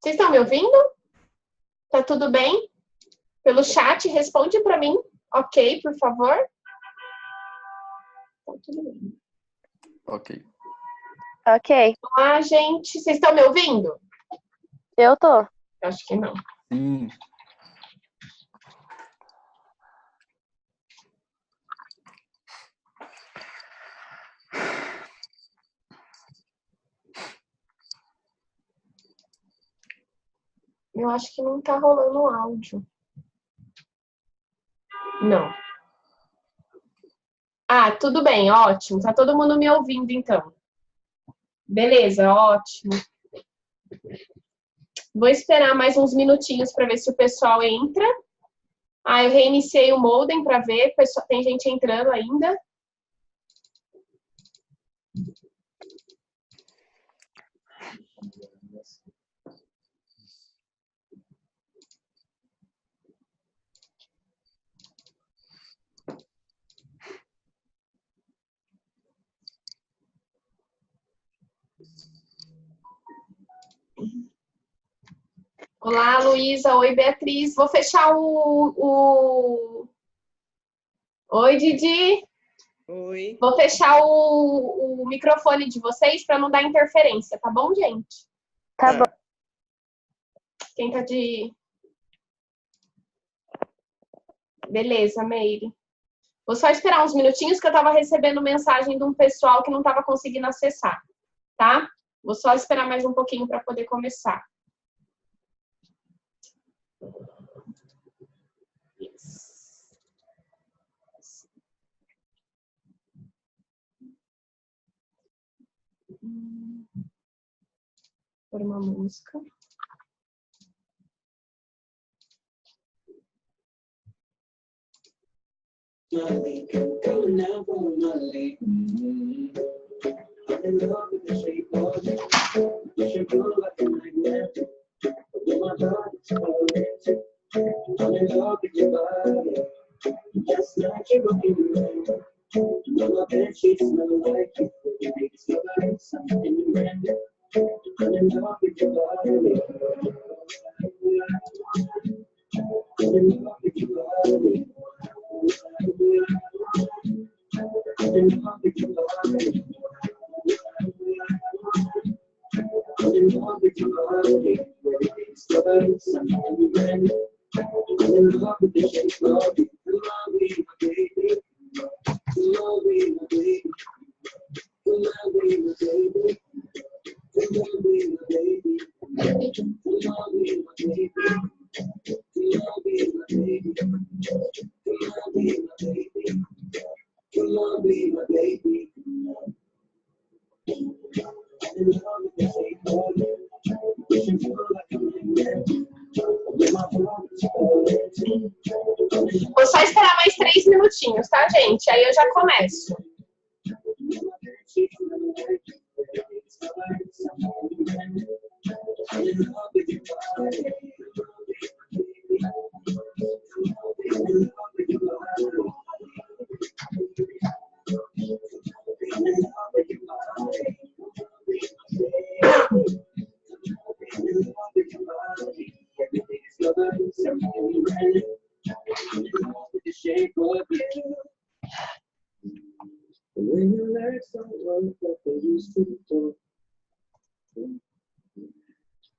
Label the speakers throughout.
Speaker 1: Vocês estão me ouvindo? Tá tudo bem? Pelo chat, responde para mim. Ok, por favor. Tá tudo bem.
Speaker 2: Ok.
Speaker 3: Ok.
Speaker 1: Olá, gente. Vocês estão me ouvindo?
Speaker 3: Eu tô.
Speaker 1: Acho que não.
Speaker 2: Sim.
Speaker 1: Eu acho que não tá rolando o áudio. Não. Ah, tudo bem, ótimo. Tá todo mundo me ouvindo, então. Beleza, ótimo. Vou esperar mais uns minutinhos para ver se o pessoal entra. Ah, eu reiniciei o modem para ver. Tem gente entrando ainda. Olá, Luísa. Oi, Beatriz. Vou fechar Oi, Didi.
Speaker 4: Oi.
Speaker 1: Vou fechar o microfone de vocês para não dar interferência, tá bom, gente?
Speaker 3: Tá bom.
Speaker 1: Quem tá de... Beleza, Meire. Vou só esperar uns minutinhos que eu tava recebendo mensagem de um pessoal que não tava conseguindo acessar, tá? Vou só esperar mais um pouquinho para poder começar. Por uma música. Vou só esperar mais 3 minutinhos, tá, gente? Aí eu já começo.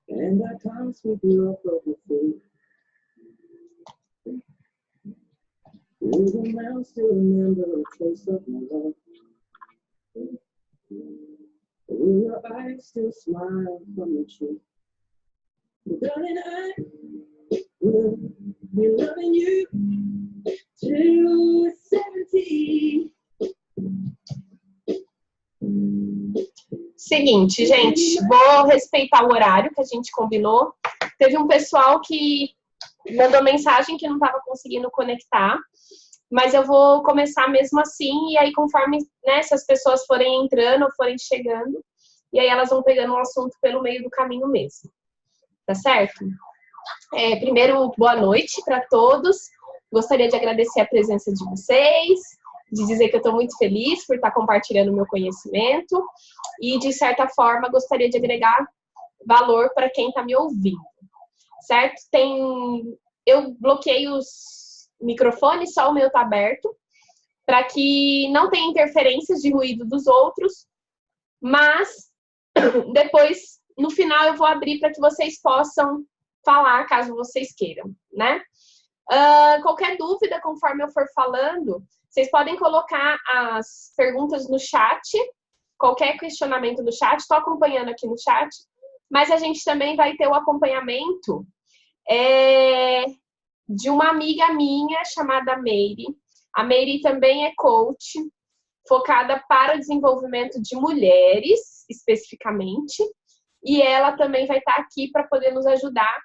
Speaker 5: And I can't sweep you off of your feet. Will the man still remember a trace of my love? Will your eyes still smile from your cheek? Darling, I will be loving you till 70.
Speaker 1: Seguinte, gente, vou respeitar o horário que a gente combinou. Teve um pessoal que mandou mensagem que não estava conseguindo conectar, mas eu vou começar mesmo assim, e aí conforme, né, se as pessoas forem entrando ou forem chegando, e aí elas vão pegando o assunto pelo meio do caminho mesmo. Tá certo? Primeiro, boa noite para todos. Gostaria de agradecer a presença de vocês, de dizer que eu estou muito feliz por estar compartilhando o meu conhecimento e, de certa forma, gostaria de agregar valor para quem está me ouvindo, certo? Eu bloqueei os microfones, só o meu está aberto, para que não tenha interferências de ruído dos outros, mas depois, no final, eu vou abrir para que vocês possam falar, caso vocês queiram, né? Qualquer dúvida, conforme eu for falando, vocês podem colocar as perguntas no chat, qualquer questionamento no chat, estou acompanhando aqui no chat, mas a gente também vai ter o acompanhamento de uma amiga minha chamada Meire. A Meire também é coach, focada para o desenvolvimento de mulheres, especificamente, e ela também vai estar aqui para poder nos ajudar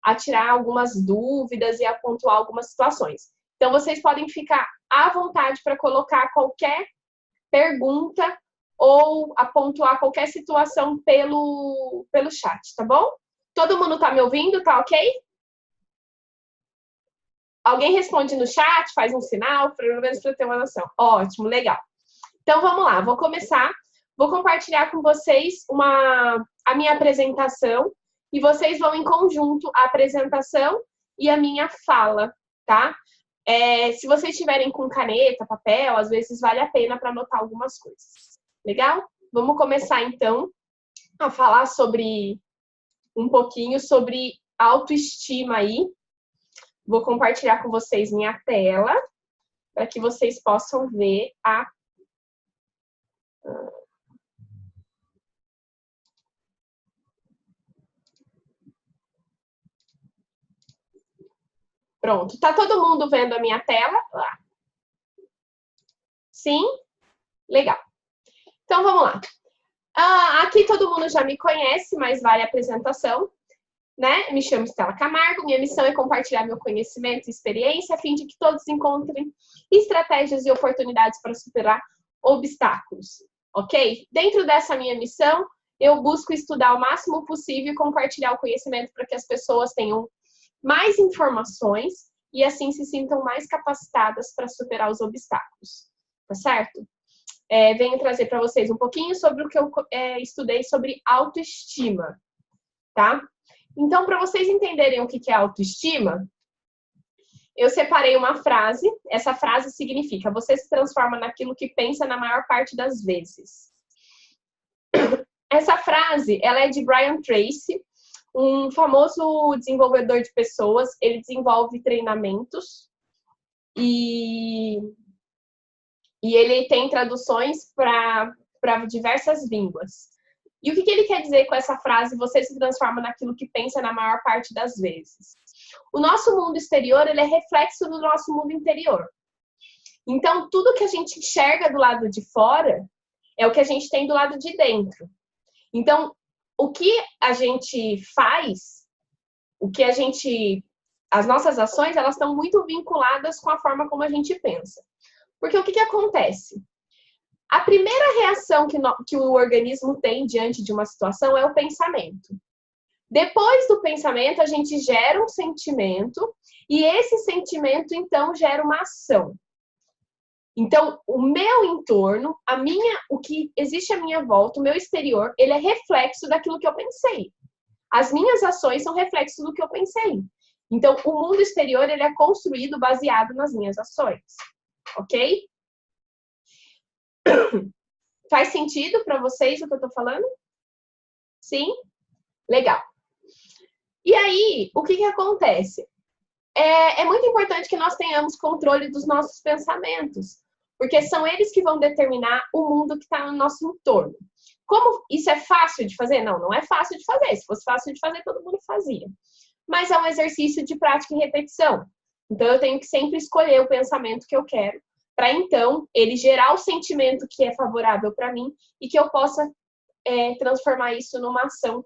Speaker 1: a tirar algumas dúvidas e a pontuar algumas situações. Então, vocês podem ficar à vontade para colocar qualquer pergunta ou a pontuar qualquer situação pelo chat, tá bom? Todo mundo tá me ouvindo? Tá ok? Alguém responde no chat, faz um sinal, pelo menos para eu ter uma noção. Ótimo, legal. Então, vamos lá. Vou começar. Vou compartilhar com vocês a minha apresentação e vocês vão em conjunto a apresentação e a minha fala, tá? Se vocês estiverem com caneta, papel, às vezes vale a pena para anotar algumas coisas. Legal? Vamos começar, então, a falar um pouquinho sobre autoestima aí. Vou compartilhar com vocês minha tela para que vocês possam ver Pronto. Tá todo mundo vendo a minha tela? Sim? Legal. Então, vamos lá. Aqui todo mundo já me conhece, mas vale a apresentação, né? Me chamo Estela Camargo, minha missão é compartilhar meu conhecimento e experiência a fim de que todos encontrem estratégias e oportunidades para superar obstáculos, ok? Dentro dessa minha missão, eu busco estudar o máximo possível e compartilhar o conhecimento para que as pessoas tenham mais informações e assim se sintam mais capacitadas para superar os obstáculos, tá certo? Venho trazer para vocês um pouquinho sobre o que eu estudei sobre autoestima, tá? Então, para vocês entenderem o que é autoestima, eu separei uma frase. Essa frase significa: você se transforma naquilo que pensa na maior parte das vezes. Essa frase, ela é de Brian Tracy, um famoso desenvolvedor de pessoas. Ele desenvolve treinamentos e ele tem traduções para diversas línguas. E o que ele quer dizer com essa frase, você se transforma naquilo que pensa na maior parte das vezes? O nosso mundo exterior, ele é reflexo do nosso mundo interior. Então, tudo que a gente enxerga do lado de fora é o que a gente tem do lado de dentro. Então, o que a gente faz, as nossas ações, elas estão muito vinculadas com a forma como a gente pensa. Porque o que acontece? A primeira reação que o organismo tem diante de uma situação é o pensamento. Depois do pensamento, a gente gera um sentimento e esse sentimento, então, gera uma ação. Então, o meu entorno, o que existe à minha volta, o meu exterior, ele é reflexo daquilo que eu pensei. As minhas ações são reflexo do que eu pensei. Então, o mundo exterior, ele é construído baseado nas minhas ações. Ok? Faz sentido para vocês o que eu tô falando? Sim? Legal. E aí, o que acontece? É muito importante que nós tenhamos controle dos nossos pensamentos, porque são eles que vão determinar o mundo que está no nosso entorno. Como isso é fácil de fazer? Não, não é fácil de fazer. Se fosse fácil de fazer, todo mundo fazia. Mas é um exercício de prática e repetição. Então, eu tenho que sempre escolher o pensamento que eu quero, para então ele gerar o sentimento que é favorável para mim e que eu possa transformar isso numa ação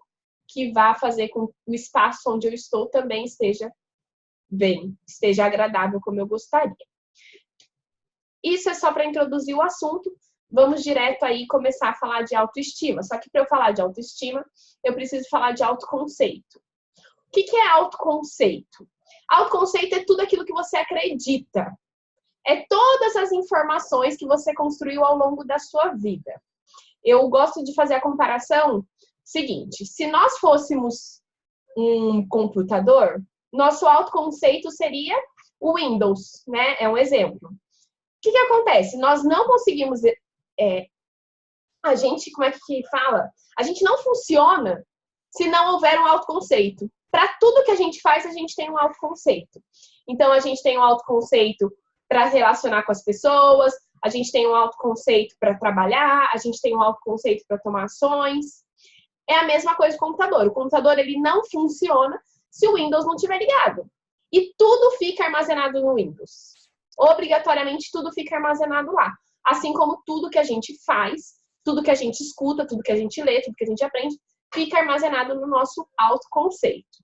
Speaker 1: que vá fazer com que o espaço onde eu estou também esteja bem, esteja agradável como eu gostaria. Isso é só para introduzir o assunto. Vamos direto aí começar a falar de autoestima. Só que para eu falar de autoestima, eu preciso falar de autoconceito. O que é autoconceito? Autoconceito é tudo aquilo que você acredita. É todas as informações que você construiu ao longo da sua vida. Eu gosto de fazer a comparação Seguinte, se nós fôssemos um computador, nosso autoconceito seria o Windows, né? É um exemplo. O que acontece? Nós não conseguimos... a gente, como é que fala? A gente não funciona se não houver um autoconceito. Para tudo que a gente faz, a gente tem um autoconceito. Então, a gente tem um autoconceito para relacionar com as pessoas, a gente tem um autoconceito para trabalhar, a gente tem um autoconceito para tomar ações. É a mesma coisa com o computador. O computador, ele não funciona se o Windows não estiver ligado. E tudo fica armazenado no Windows. Obrigatoriamente, tudo fica armazenado lá. Assim como tudo que a gente faz, tudo que a gente escuta, tudo que a gente lê, tudo que a gente aprende, fica armazenado no nosso autoconceito.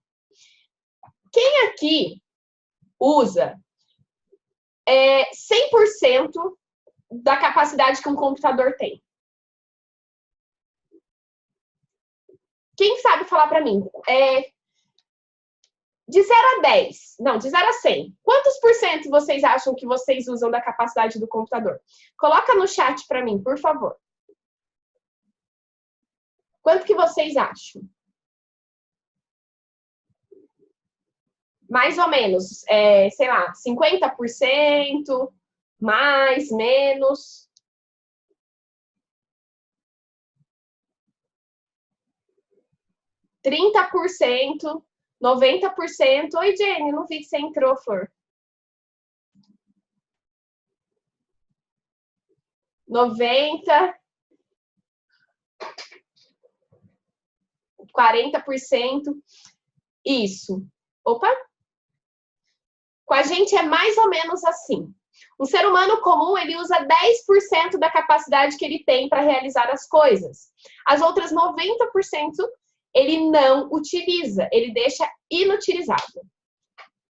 Speaker 1: Quem aqui usa 100% da capacidade que um computador tem? Quem sabe falar para mim? De 0 a 10, não, de 0 a 100, quantos por cento vocês acham que vocês usam da capacidade do computador? Coloca no chat para mim, por favor. Quanto que vocês acham? Mais ou menos, sei lá, 50%, mais, menos. 30%, 90%. Oi, Jenny, não vi que você entrou, Flor. 90%, 40%. Isso. Opa! Com a gente é mais ou menos assim. Um ser humano comum, ele usa 10% da capacidade que ele tem para realizar as coisas. As outras 90%, ele não utiliza, ele deixa inutilizado.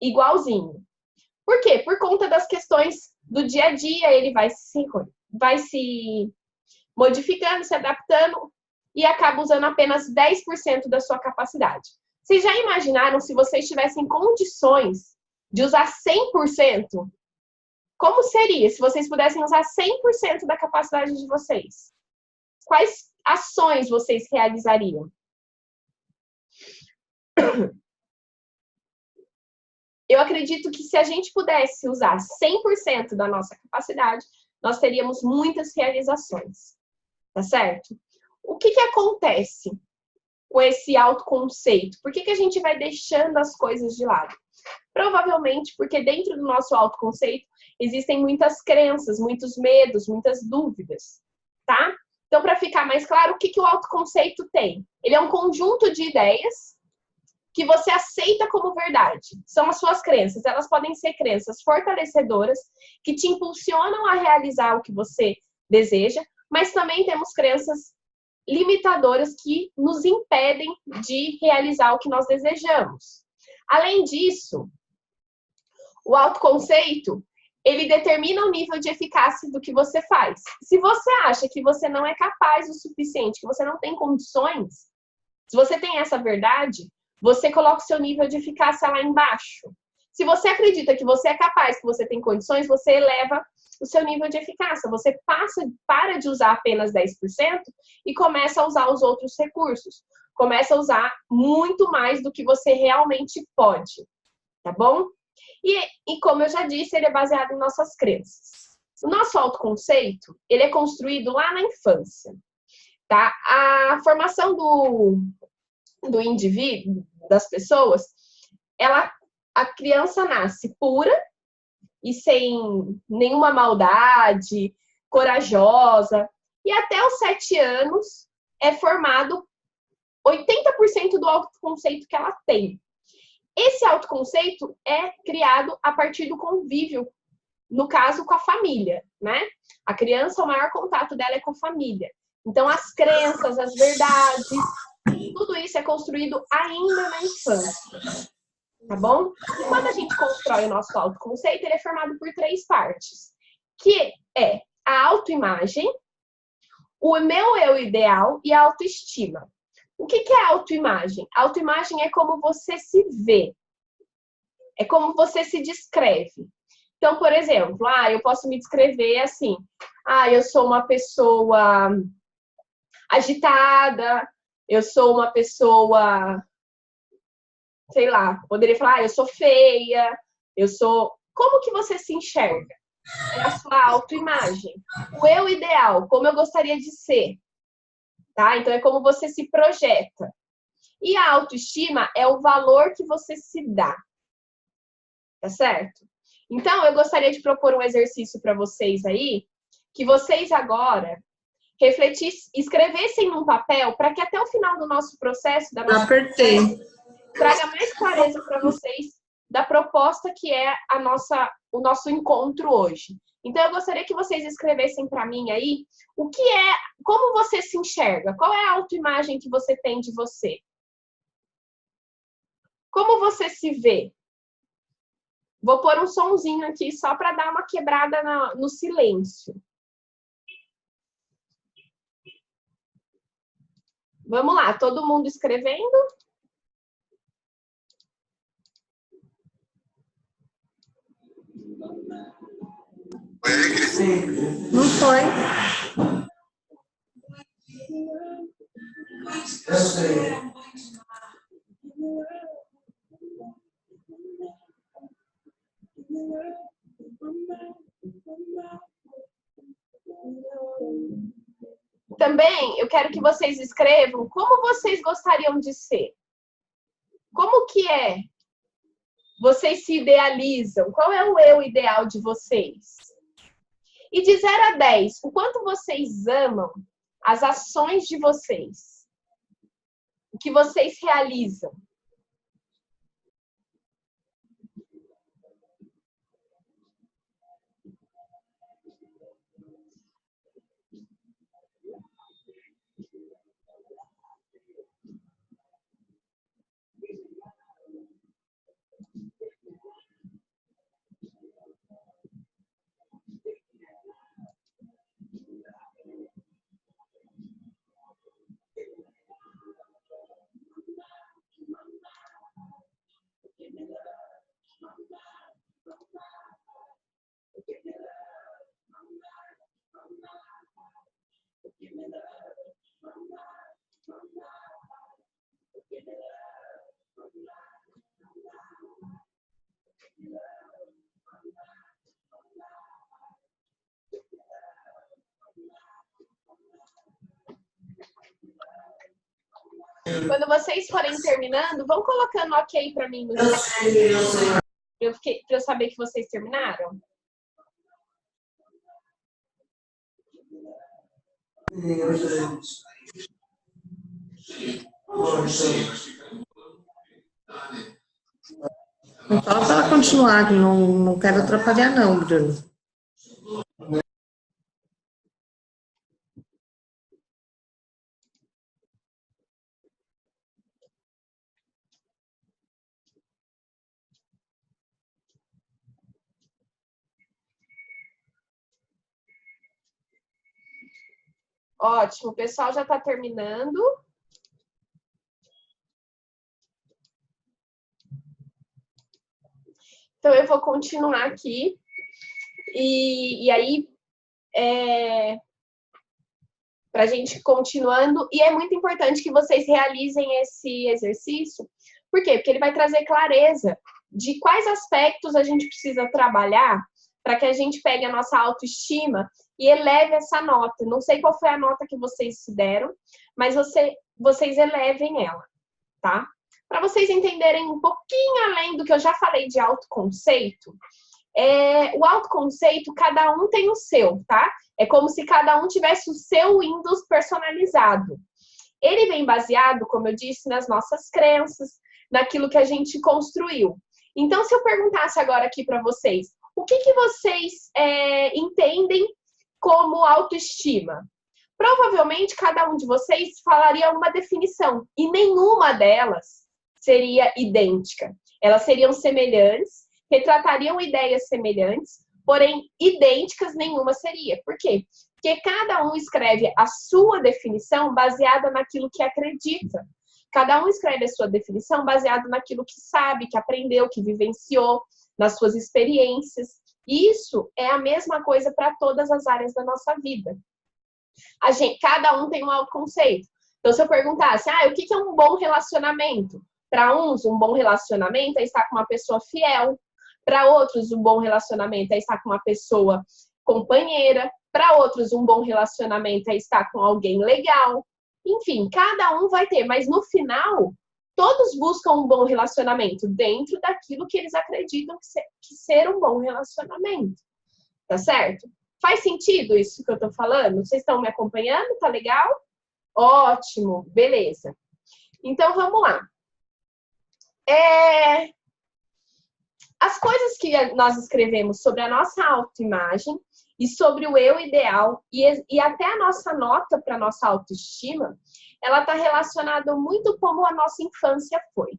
Speaker 1: Igualzinho. Por quê? Por conta das questões do dia a dia, ele vai se modificando, se adaptando e acaba usando apenas 10% da sua capacidade. Vocês já imaginaram se vocês tivessem condições de usar 100%? Como seria se vocês pudessem usar 100% da capacidade de vocês? Quais ações vocês realizariam? Eu acredito que se a gente pudesse usar 100% da nossa capacidade, nós teríamos muitas realizações, tá certo? O que acontece com esse autoconceito? Por que a gente vai deixando as coisas de lado? Provavelmente porque dentro do nosso autoconceito existem muitas crenças, muitos medos, muitas dúvidas, tá? Então, para ficar mais claro, o que o autoconceito tem? Ele é um conjunto de ideias que você aceita como verdade. São as suas crenças. Elas podem ser crenças fortalecedoras, que te impulsionam a realizar o que você deseja, mas também temos crenças limitadoras que nos impedem de realizar o que nós desejamos. Além disso, o autoconceito, ele determina o nível de eficácia do que você faz. Se você acha que você não é capaz o suficiente, que você não tem condições, se você tem essa verdade, você coloca o seu nível de eficácia lá embaixo. Se você acredita que você é capaz, que você tem condições, você eleva o seu nível de eficácia. Você para de usar apenas 10% e começa a usar os outros recursos. Começa a usar muito mais do que você realmente pode, tá bom? E como eu já disse, ele é baseado em nossas crenças. O nosso autoconceito, ele é construído lá na infância, tá? A formação do indivíduo, das pessoas, a criança nasce pura e sem nenhuma maldade, corajosa, e até os 7 anos é formado 80% do autoconceito que ela tem. Esse autoconceito é criado a partir do convívio, no caso, com a família, né? A criança, o maior contato dela é com a família. Então, as crenças, as verdades, tudo isso é construído ainda na infância, tá bom? E quando a gente constrói o nosso autoconceito, ele é formado por 3 partes, que é a autoimagem, o meu eu ideal e a autoestima. O que é autoimagem? Autoimagem é como você se vê, é como você se descreve. Então, por exemplo, eu posso me descrever assim, eu sou uma pessoa agitada, eu sou uma pessoa, sei lá, poderia falar, eu sou feia, eu sou... Como que você se enxerga? É a sua autoimagem. O eu ideal, como eu gostaria de ser, tá? Então, é como você se projeta. E a autoestima é o valor que você se dá, tá certo? Então, eu gostaria de propor um exercício para vocês aí, que vocês agora refletissem, escrevessem num papel, para que até o final do nosso processo, da nossa
Speaker 2: Apertei.
Speaker 1: traga mais clareza para vocês da proposta que é o nosso encontro hoje. Então, eu gostaria que vocês escrevessem para mim aí o que é, como você se enxerga, qual é a autoimagem que você tem de você? Como você se vê? Vou pôr um sonzinho aqui só para dar uma quebrada no silêncio. Vamos lá, todo mundo escrevendo?
Speaker 2: Não foi?
Speaker 5: Eu sei.
Speaker 1: Também eu quero que vocês escrevam como vocês gostariam de ser. Como que é? Vocês se idealizam? Qual é o eu ideal de vocês? E de 0 a 10, o quanto vocês amam as ações de vocês? O que vocês realizam? Quando vocês forem terminando, vão colocando ok para mim no chat. Para eu saber que vocês terminaram.
Speaker 2: Não fala para ela continuar, que não quero atrapalhar não, Bruno.
Speaker 1: Ótimo, o pessoal já está terminando. Então, eu vou continuar aqui. E aí, para a gente continuando. E é muito importante que vocês realizem esse exercício. Por quê? Porque ele vai trazer clareza de quais aspectos a gente precisa trabalhar para que a gente pegue a nossa autoestima e eleve essa nota. Não sei qual foi a nota que vocês se deram, mas vocês elevem ela, tá? Para vocês entenderem um pouquinho além do que eu já falei de autoconceito, o autoconceito, cada um tem o seu, tá? É como se cada um tivesse o seu Windows personalizado. Ele vem baseado, como eu disse, nas nossas crenças, naquilo que a gente construiu. Então, se eu perguntasse agora aqui para vocês, o que vocês entendem como autoestima? Provavelmente, cada um de vocês falaria uma definição, e nenhuma delas seria idêntica. Elas seriam semelhantes, retratariam ideias semelhantes, porém, idênticas nenhuma seria. Por quê? Porque cada um escreve a sua definição baseada naquilo que acredita. Cada um escreve a sua definição baseado naquilo que sabe, que aprendeu, que vivenciou, nas suas experiências. Isso é a mesma coisa para todas as áreas da nossa vida. Cada um tem um autoconceito. Então, se eu perguntasse, o que é um bom relacionamento? Para uns, um bom relacionamento é estar com uma pessoa fiel. Para outros, um bom relacionamento é estar com uma pessoa companheira. Para outros, um bom relacionamento é estar com alguém legal. Enfim, cada um vai ter, mas no final, todos buscam um bom relacionamento dentro daquilo que eles acreditam que ser um bom relacionamento. Tá certo? Faz sentido isso que eu tô falando? Vocês estão me acompanhando? Tá legal? Ótimo, beleza. Então, vamos lá. As coisas que nós escrevemos sobre a nossa autoimagem e sobre o eu ideal e até a nossa nota para a nossa autoestima, ela está relacionada muito como a nossa infância foi.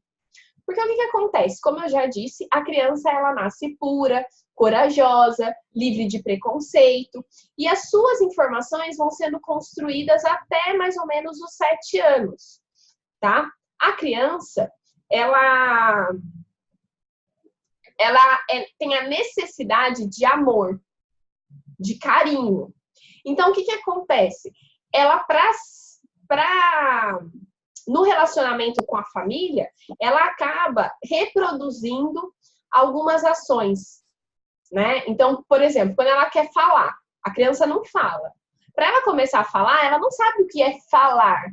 Speaker 1: Porque o que acontece? Como eu já disse, a criança ela nasce pura, corajosa, livre de preconceito, e as suas informações vão sendo construídas até mais ou menos os 7 anos, tá? A criança, ela tem a necessidade de amor, de carinho. Então, o que acontece? Ela, no relacionamento com a família, ela acaba reproduzindo algumas ações, né? Então, por exemplo, quando ela quer falar, a criança não fala. Para ela começar a falar, ela não sabe o que é falar.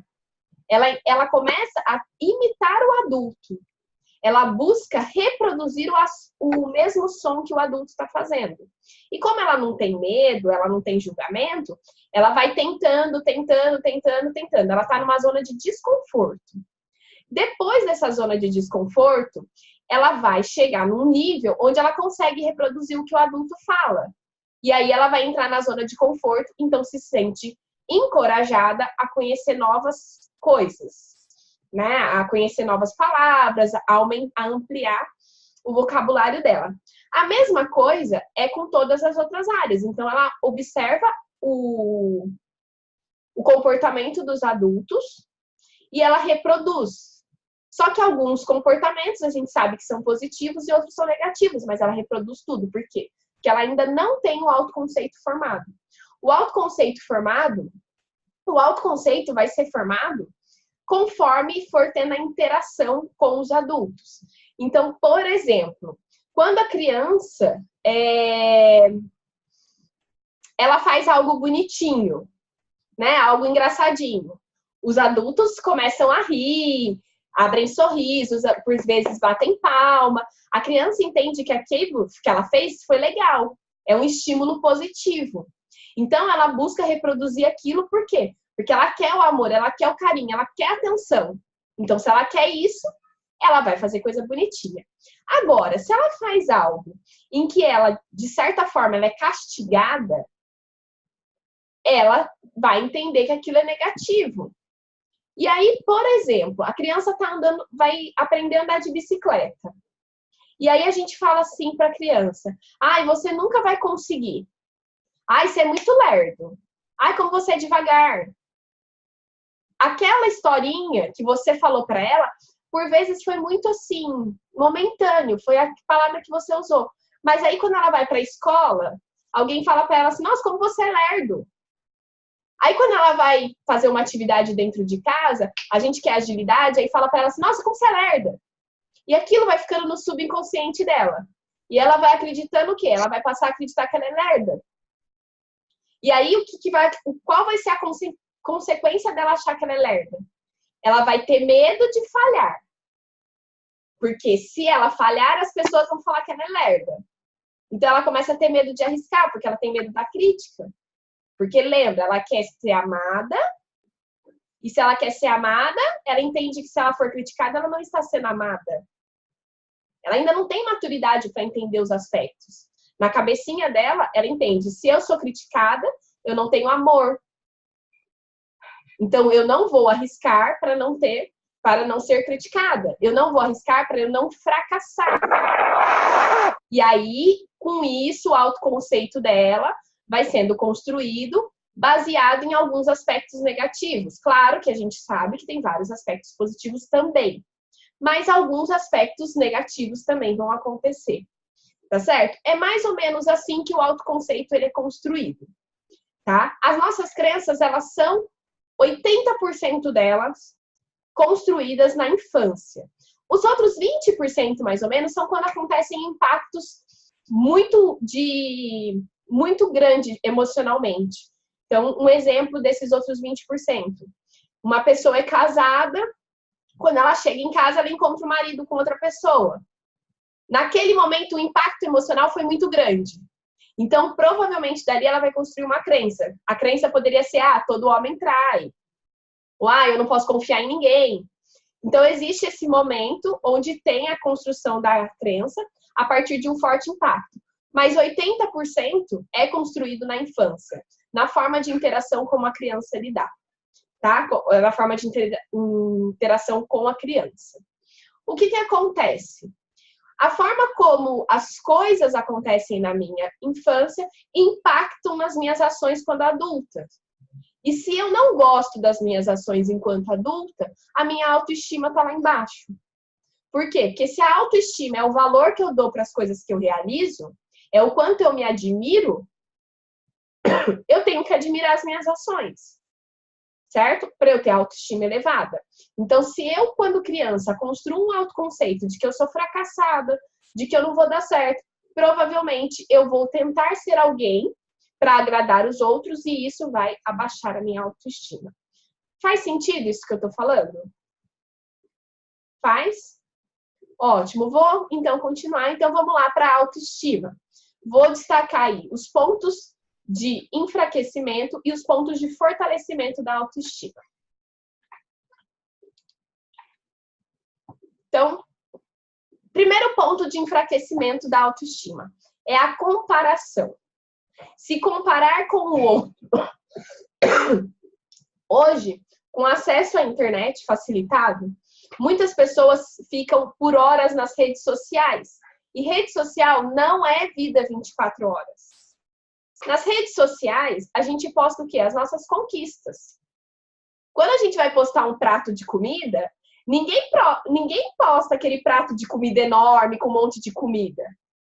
Speaker 1: Ela começa a imitar o adulto. Ela busca reproduzir o mesmo som que o adulto está fazendo. E como ela não tem medo, ela não tem julgamento, ela vai tentando. Ela está numa zona de desconforto. Depois dessa zona de desconforto, ela vai chegar num nível onde ela consegue reproduzir o que o adulto fala. E aí ela vai entrar na zona de conforto, então se sente encorajada a conhecer novas coisas, né? A conhecer novas palavras, a ampliar o vocabulário dela. A mesma coisa é com todas as outras áreas. Então, ela observa o comportamento dos adultos e ela reproduz. Só que alguns comportamentos a gente sabe que são positivos e outros são negativos, mas ela reproduz tudo. Por quê? Porque ela ainda não tem o autoconceito formado. O autoconceito vai ser formado conforme for tendo a interação com os adultos. Então, por exemplo, quando a criança ela faz algo bonitinho, né? Algo engraçadinho. Os adultos começam a rir, abrem sorrisos, por vezes batem palma. A criança entende que aquilo que ela fez foi legal. É um estímulo positivo. Então, ela busca reproduzir aquilo, por quê? Porque ela quer o amor, ela quer o carinho, ela quer a atenção. Então, se ela quer isso, ela vai fazer coisa bonitinha. Agora, se ela faz algo em que ela, de certa forma, ela é castigada, ela vai entender que aquilo é negativo. E aí, por exemplo, a criança vai aprender a andar de bicicleta. E aí a gente fala assim para a criança: ai, você nunca vai conseguir. Ai, você é muito lerdo. Ai, como você é devagar. Aquela historinha que você falou para ela, por vezes foi muito assim, momentâneo, foi a palavra que você usou. Mas aí quando ela vai para a escola, alguém fala para ela assim: nossa, como você é lerdo. Aí quando ela vai fazer uma atividade dentro de casa, a gente quer agilidade, aí fala para ela assim: nossa, como você é lerda. E aquilo vai ficando no subconsciente dela. E ela vai acreditando o quê? Ela vai passar a acreditar que ela é lerda. E aí qual vai ser a consequência dela achar que ela é lerda? Ela vai ter medo de falhar. Porque se ela falhar, as pessoas vão falar que ela é lerda. Então ela começa a ter medo de arriscar, porque ela tem medo da crítica. Porque lembra, ela quer ser amada, e se ela quer ser amada, ela entende que se ela for criticada, ela não está sendo amada. Ela ainda não tem maturidade para entender os aspectos. Na cabecinha dela, ela entende: se eu sou criticada, eu não tenho amor. Então, eu não vou arriscar para não ser criticada. Eu não vou arriscar para eu não fracassar. E aí, com isso, o autoconceito dela vai sendo construído baseado em alguns aspectos negativos. Claro que a gente sabe que tem vários aspectos positivos também, mas alguns aspectos negativos também vão acontecer, tá certo? É mais ou menos assim que o autoconceito ele é construído, tá? As nossas crenças, elas são 80% delas construídas na infância. Os outros 20%, mais ou menos, são quando acontecem impactos muito grande emocionalmente. Então, um exemplo desses outros 20%. Uma pessoa é casada, quando ela chega em casa, ela encontra o marido com outra pessoa. Naquele momento, o impacto emocional foi muito grande. Então, provavelmente, dali ela vai construir uma crença. A crença poderia ser, todo homem trai. Ou, eu não posso confiar em ninguém. Então, existe esse momento onde tem a construção da crença a partir de um forte impacto. Mas 80% é construído na infância, na forma de interação como a criança lidar, tá? Na forma de interação com a criança. O que acontece? A forma como as coisas acontecem na minha infância impactam nas minhas ações quando adulta. E se eu não gosto das minhas ações enquanto adulta, a minha autoestima está lá embaixo. Por quê? Porque se a autoestima é o valor que eu dou para as coisas que eu realizo, é o quanto eu me admiro, eu tenho que admirar as minhas ações, certo? Para eu ter autoestima elevada. Então, se eu, quando criança, construo um autoconceito de que eu sou fracassada, de que eu não vou dar certo, provavelmente eu vou tentar ser alguém para agradar os outros e isso vai abaixar a minha autoestima. Faz sentido isso que eu estou falando? Faz? Ótimo. Vou, então, continuar. Então, vamos lá para a autoestima. Vou destacar aí os pontos de enfraquecimento e os pontos de fortalecimento da autoestima. Então, primeiro ponto de enfraquecimento da autoestima é a comparação. Se comparar com o outro. Hoje, com acesso à internet facilitado, muitas pessoas ficam por horas nas redes sociais. E rede social não é vida 24 horas. Nas redes sociais, a gente posta o quê? As nossas conquistas. Quando a gente vai postar um prato de comida, ninguém posta aquele prato de comida enorme com um monte de comida.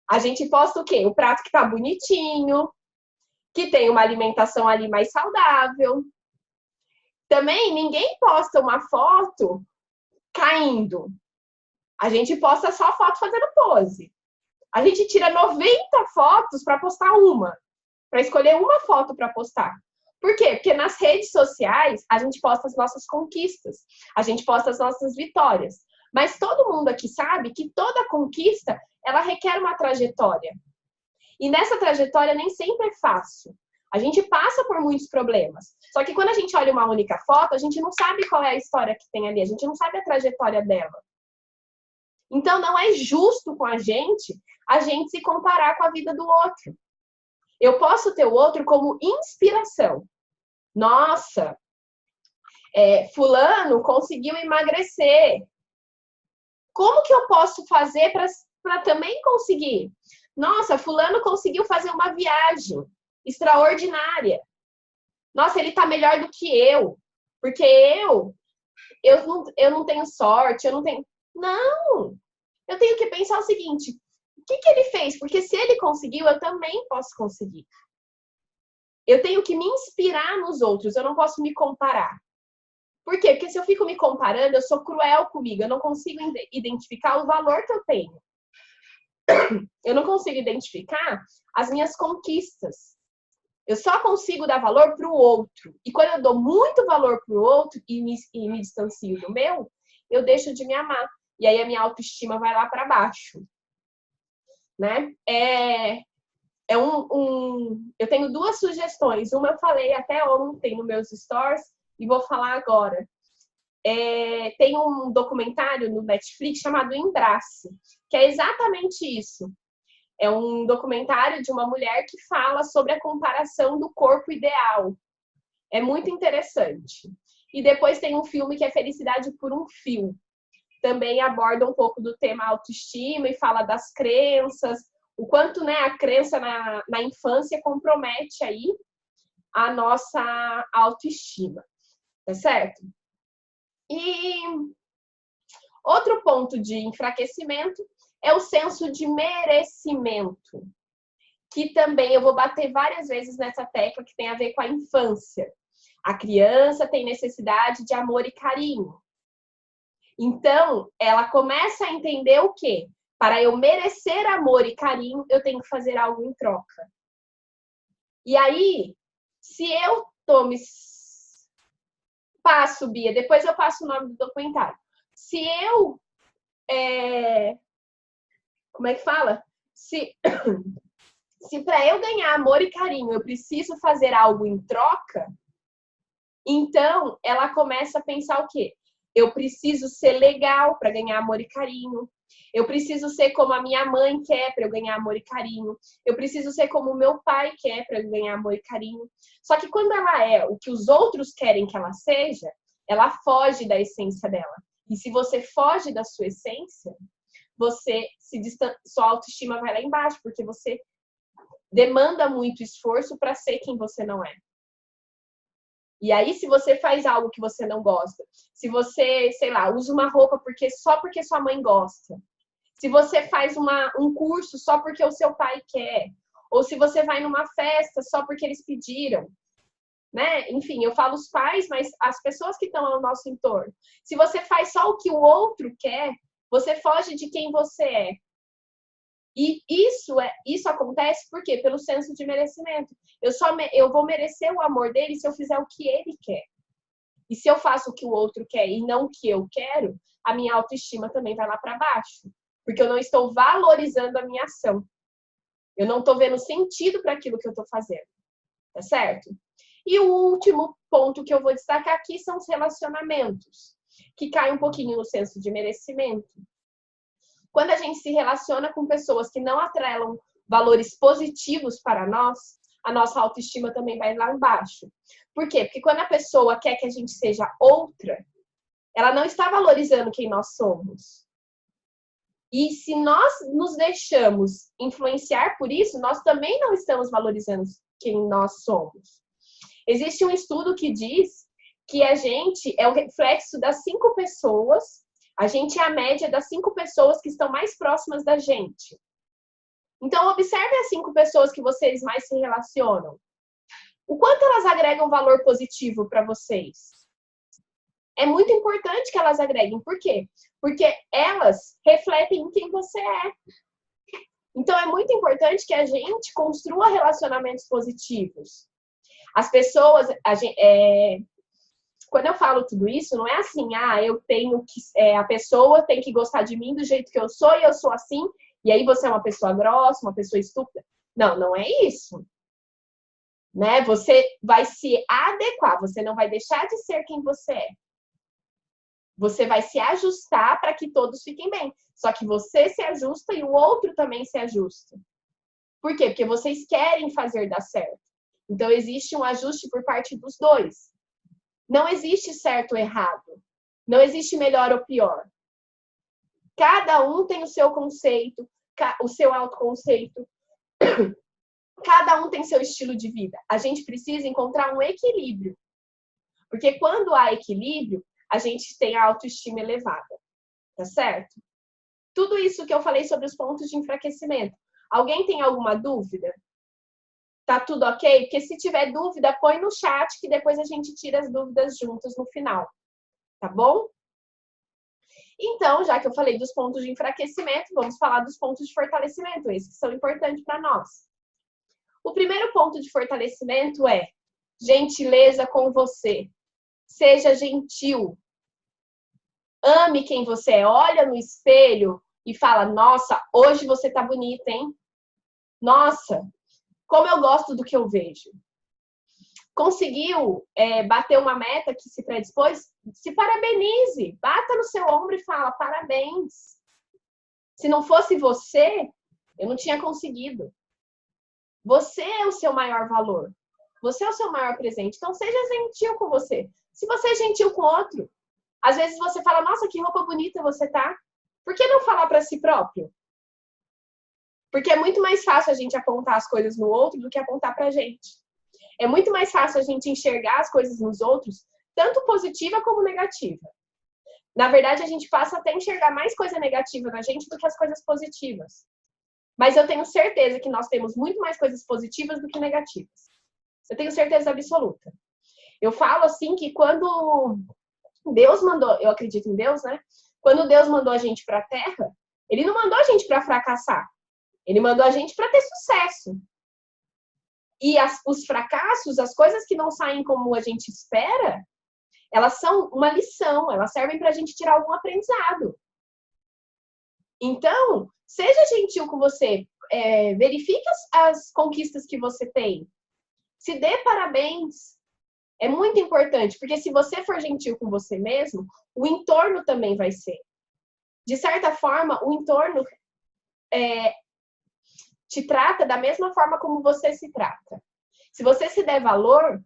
Speaker 1: A gente posta o quê? O prato que tá bonitinho, que tem uma alimentação ali mais saudável. Também ninguém posta uma foto caindo. A gente posta só foto fazendo pose. A gente tira 90 fotos para postar uma. Para escolher uma foto para postar. Por quê? Porque nas redes sociais a gente posta as nossas conquistas. A gente posta as nossas vitórias. Mas todo mundo aqui sabe que toda conquista, ela requer uma trajetória. E nessa trajetória nem sempre é fácil. A gente passa por muitos problemas. Só que quando a gente olha uma única foto, a gente não sabe qual é a história que tem ali. A gente não sabe a trajetória dela. Então, não é justo com a gente se comparar com a vida do outro. Eu posso ter o outro como inspiração. Nossa, fulano conseguiu emagrecer. Como que eu posso fazer para também conseguir? Nossa, fulano conseguiu fazer uma viagem extraordinária. Nossa, ele tá melhor do que eu. Porque eu não tenho sorte, eu não tenho... Não! Eu tenho que pensar o seguinte, o que ele fez? Porque se ele conseguiu, eu também posso conseguir. Eu tenho que me inspirar nos outros, eu não posso me comparar. Por quê? Porque se eu fico me comparando, eu sou cruel comigo, eu não consigo identificar o valor que eu tenho. Eu não consigo identificar as minhas conquistas. Eu só consigo dar valor para o outro. E quando eu dou muito valor para o outro e me distancio do meu, eu deixo de me amar. E aí a minha autoestima vai lá para baixo. Né? Eu tenho duas sugestões. Uma eu falei até ontem nos meus stories e vou falar agora. Tem um documentário no Netflix chamado Embrace, que é exatamente isso. É um documentário de uma mulher que fala sobre a comparação do corpo ideal. É muito interessante. E depois tem um filme que é Felicidade por um Fio. Também aborda um pouco do tema autoestima e fala das crenças, o quanto, né, a crença na infância compromete aí a nossa autoestima. Tá certo? E outro ponto de enfraquecimento é o senso de merecimento, que também eu vou bater várias vezes nessa tecla que tem a ver com a infância. A criança tem necessidade de amor e carinho. Então, ela começa a entender o quê? Para eu merecer amor e carinho, eu tenho que fazer algo em troca. E aí, se eu passo, Bia, depois eu passo o nome do documentário. Se eu... como é que fala? Se para eu ganhar amor e carinho, eu preciso fazer algo em troca, então ela começa a pensar o quê? Eu preciso ser legal para ganhar amor e carinho. Eu preciso ser como a minha mãe quer para eu ganhar amor e carinho. Eu preciso ser como o meu pai quer para eu ganhar amor e carinho. Só que quando ela é o que os outros querem que ela seja, ela foge da essência dela. E se você foge da sua essência, sua autoestima vai lá embaixo, porque você demanda muito esforço para ser quem você não é. E aí, se você faz algo que você não gosta, se você, sei lá, usa uma roupa só porque sua mãe gosta, se você faz um curso só porque o seu pai quer, ou se você vai numa festa só porque eles pediram, né? Enfim, eu falo os pais, mas as pessoas que estão ao nosso entorno. Se você faz só o que o outro quer, você foge de quem você é. E isso acontece por quê? Pelo senso de merecimento. Eu vou merecer o amor dele se eu fizer o que ele quer. E se eu faço o que o outro quer e não o que eu quero, a minha autoestima também vai lá para baixo. Porque eu não estou valorizando a minha ação. Eu não estou vendo sentido para aquilo que eu estou fazendo. Tá certo? E o último ponto que eu vou destacar aqui são os relacionamentos, que cai um pouquinho no senso de merecimento. Quando a gente se relaciona com pessoas que não atrelam valores positivos para nós, a nossa autoestima também vai lá embaixo. Por quê? Porque quando a pessoa quer que a gente seja outra, ela não está valorizando quem nós somos. E se nós nos deixamos influenciar por isso, nós também não estamos valorizando quem nós somos. Existe um estudo que diz que a gente é o reflexo das 5 pessoas. A gente é a média das 5 pessoas que estão mais próximas da gente. Então, observe as 5 pessoas que vocês mais se relacionam. O quanto elas agregam valor positivo para vocês? É muito importante que elas agreguem. Por quê? Porque elas refletem em quem você é. Então, é muito importante que a gente construa relacionamentos positivos. As pessoas... Quando eu falo tudo isso, não é assim, eu tenho que... a pessoa tem que gostar de mim do jeito que eu sou e eu sou assim, e aí você é uma pessoa grossa, uma pessoa estúpida. Não, não é isso. Né? Você vai se adequar, você não vai deixar de ser quem você é. Você vai se ajustar para que todos fiquem bem. Só que você se ajusta e o outro também se ajusta. Por quê? Porque vocês querem fazer dar certo. Então, existe um ajuste por parte dos dois. Não existe certo ou errado. Não existe melhor ou pior. Cada um tem o seu conceito, o seu autoconceito. Cada um tem seu estilo de vida. A gente precisa encontrar um equilíbrio. Porque quando há equilíbrio, a gente tem a autoestima elevada. Tá certo? Tudo isso que eu falei sobre os pontos de enfraquecimento. Alguém tem alguma dúvida? Tá tudo ok? Porque se tiver dúvida, põe no chat que depois a gente tira as dúvidas juntos no final. Tá bom? Então, já que eu falei dos pontos de enfraquecimento, vamos falar dos pontos de fortalecimento, esses que são importantes para nós. O primeiro ponto de fortalecimento é gentileza com você. Seja gentil. Ame quem você é. Olha no espelho e fala, nossa, hoje você tá bonita, hein? Nossa, como eu gosto do que eu vejo. Conseguiu bater uma meta que se predispôs? Se parabenize. Bata no seu ombro e fala, parabéns. Se não fosse você, eu não tinha conseguido. Você é o seu maior valor. Você é o seu maior presente. Então, seja gentil com você. Se você é gentil com outro, às vezes você fala, nossa, que roupa bonita você tá. Por que não falar para si próprio? Porque é muito mais fácil a gente apontar as coisas no outro do que apontar pra gente. É muito mais fácil a gente enxergar as coisas nos outros, tanto positiva como negativa. Na verdade, a gente passa até a enxergar mais coisa negativa na gente do que as coisas positivas. Mas eu tenho certeza que nós temos muito mais coisas positivas do que negativas. Eu tenho certeza absoluta. Eu falo assim que quando Deus mandou, eu acredito em Deus, né? Quando Deus mandou a gente para a Terra, ele não mandou a gente para fracassar. Ele mandou a gente para ter sucesso. E os fracassos, as coisas que não saem como a gente espera, elas são uma lição, elas servem para a gente tirar algum aprendizado. Então, seja gentil com você, verifique as conquistas que você tem. Se dê parabéns. É muito importante, porque se você for gentil com você mesmo, o entorno também vai ser. De certa forma, o entorno te trata da mesma forma como você se trata. Se você se der valor,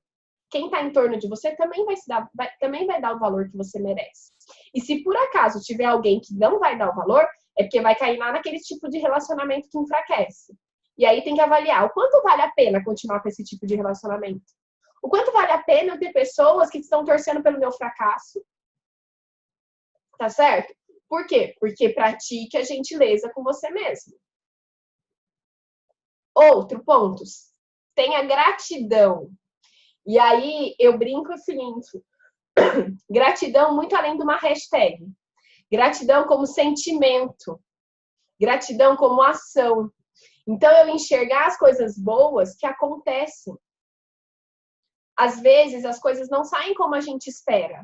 Speaker 1: quem está em torno de você também vai dar o valor que você merece. E se por acaso tiver alguém que não vai dar o valor, é porque vai cair lá naquele tipo de relacionamento que enfraquece. E aí tem que avaliar o quanto vale a pena continuar com esse tipo de relacionamento. O quanto vale a pena eu ter pessoas que estão torcendo pelo meu fracasso. Tá certo? Por quê? Porque pratique a gentileza com você mesmo. Outro ponto. Tenha gratidão. E aí eu brinco o seguinte. Gratidão muito além de uma hashtag. Gratidão como sentimento. Gratidão como ação. Então eu enxergar as coisas boas que acontecem. Às vezes as coisas não saem como a gente espera.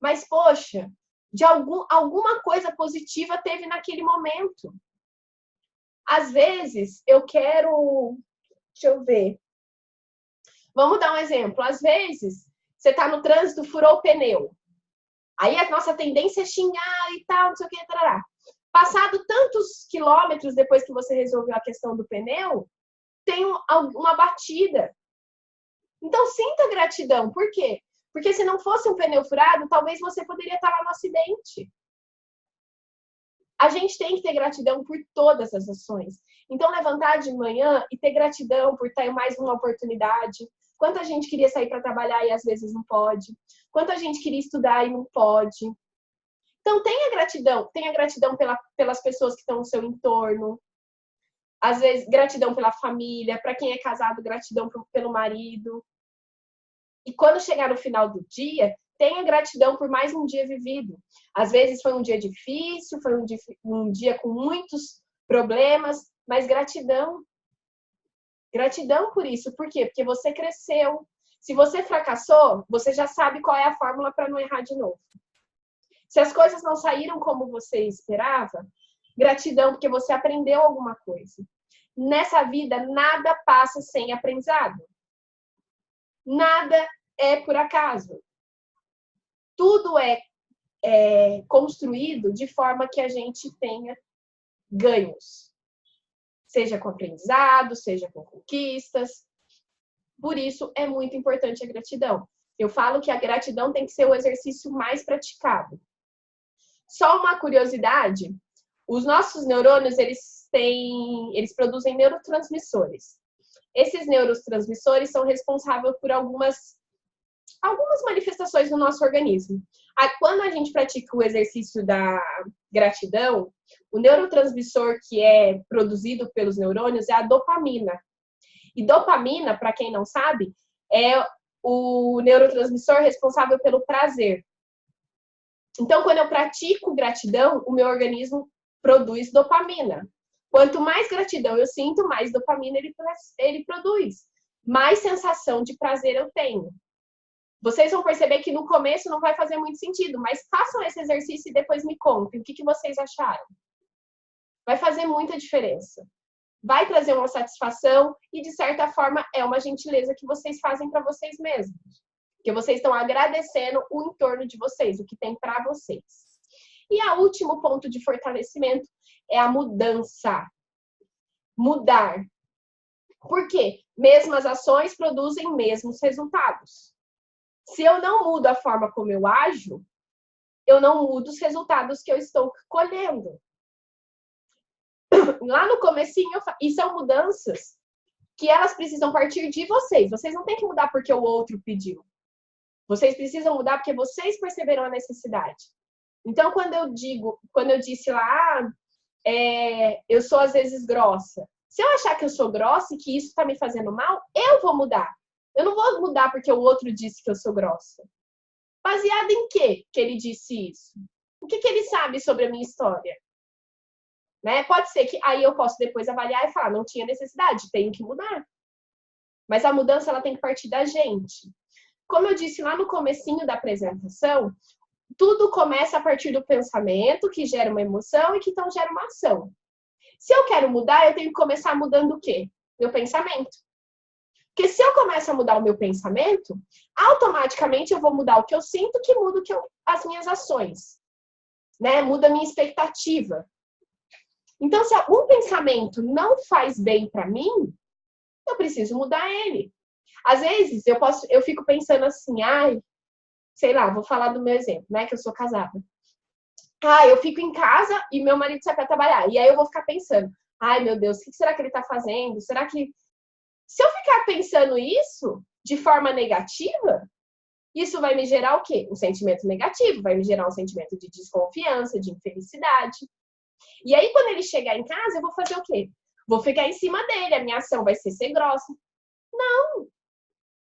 Speaker 1: Mas, poxa, de alguma coisa positiva teve naquele momento. Às vezes eu quero... Deixa eu ver. Vamos dar um exemplo. Às vezes você está no trânsito, furou o pneu. Aí a nossa tendência é xingar e tal, não sei o que, tarará. Passado tantos quilômetros depois que você resolveu a questão do pneu, tem uma batida. Então, sinta gratidão. Por quê? Porque se não fosse um pneu furado, talvez você poderia estar lá no acidente. A gente tem que ter gratidão por todas as ações. Então, levantar de manhã e ter gratidão por ter mais uma oportunidade. Quanta gente queria sair para trabalhar e às vezes não pode. Quanta gente queria estudar e não pode. Então, tenha gratidão. Tenha gratidão pelas pessoas que estão no seu entorno. Às vezes, gratidão pela família. Para quem é casado, gratidão pelo marido. E quando chegar no final do dia, tenha gratidão por mais um dia vivido. Às vezes foi um dia difícil, foi um dia com muitos problemas, mas gratidão. Gratidão por isso. Por quê? Porque você cresceu. Se você fracassou, você já sabe qual é a fórmula para não errar de novo. Se as coisas não saíram como você esperava, gratidão, porque você aprendeu alguma coisa. Nessa vida, nada passa sem aprendizado. Nada é por acaso. Tudo é construído de forma que a gente tenha ganhos. Seja com aprendizado, seja com conquistas. Por isso, é muito importante a gratidão. Eu falo que a gratidão tem que ser o exercício mais praticado. Só uma curiosidade, os nossos neurônios, eles produzem neurotransmissores. Esses neurotransmissores são responsáveis por algumas manifestações no nosso organismo. Quando a gente pratica o exercício da gratidão, o neurotransmissor que é produzido pelos neurônios é a dopamina. E dopamina, para quem não sabe, é o neurotransmissor responsável pelo prazer. Então, quando eu pratico gratidão, o meu organismo produz dopamina. Quanto mais gratidão eu sinto, mais dopamina ele produz. Mais sensação de prazer eu tenho. Vocês vão perceber que no começo não vai fazer muito sentido, mas façam esse exercício e depois me contem o que vocês acharam. Vai fazer muita diferença. Vai trazer uma satisfação e, de certa forma, é uma gentileza que vocês fazem para vocês mesmos. Porque vocês estão agradecendo o entorno de vocês, o que tem para vocês. E o último ponto de fortalecimento é a mudança. Mudar. Por quê? Mesmas ações produzem mesmos resultados. Se eu não mudo a forma como eu ajo, eu não mudo os resultados que eu estou colhendo. Lá no comecinho, e são mudanças que elas precisam partir de vocês. Vocês não têm que mudar porque o outro pediu. Vocês precisam mudar porque vocês perceberam a necessidade. Então, quando eu disse lá, eu sou às vezes grossa. Se eu achar que eu sou grossa e que isso está me fazendo mal, eu vou mudar. Eu não vou mudar porque o outro disse que eu sou grossa. Baseado em quê que ele disse isso? O que ele sabe sobre a minha história? Né? Pode ser que aí eu posso depois avaliar e falar, não tinha necessidade, tenho que mudar. Mas a mudança ela tem que partir da gente. Como eu disse lá no comecinho da apresentação, tudo começa a partir do pensamento, que gera uma emoção e que então gera uma ação. Se eu quero mudar, eu tenho que começar mudando o quê? Meu pensamento. Porque se eu começo a mudar o meu pensamento, automaticamente eu vou mudar o que eu sinto, que muda as minhas ações. Né? Muda a minha expectativa. Então, se algum pensamento não faz bem para mim, eu preciso mudar ele. Às vezes, eu fico pensando assim, sei lá, vou falar do meu exemplo, né? Que eu sou casada. Eu fico em casa e meu marido sai para trabalhar. E aí eu vou ficar pensando, meu Deus, o que será que ele tá fazendo? Será que... Se eu ficar pensando isso de forma negativa, isso vai me gerar o quê? Um sentimento negativo, vai me gerar um sentimento de desconfiança, de infelicidade. E aí, quando ele chegar em casa, eu vou fazer o quê? Vou ficar em cima dele, a minha ação vai ser grossa. Não!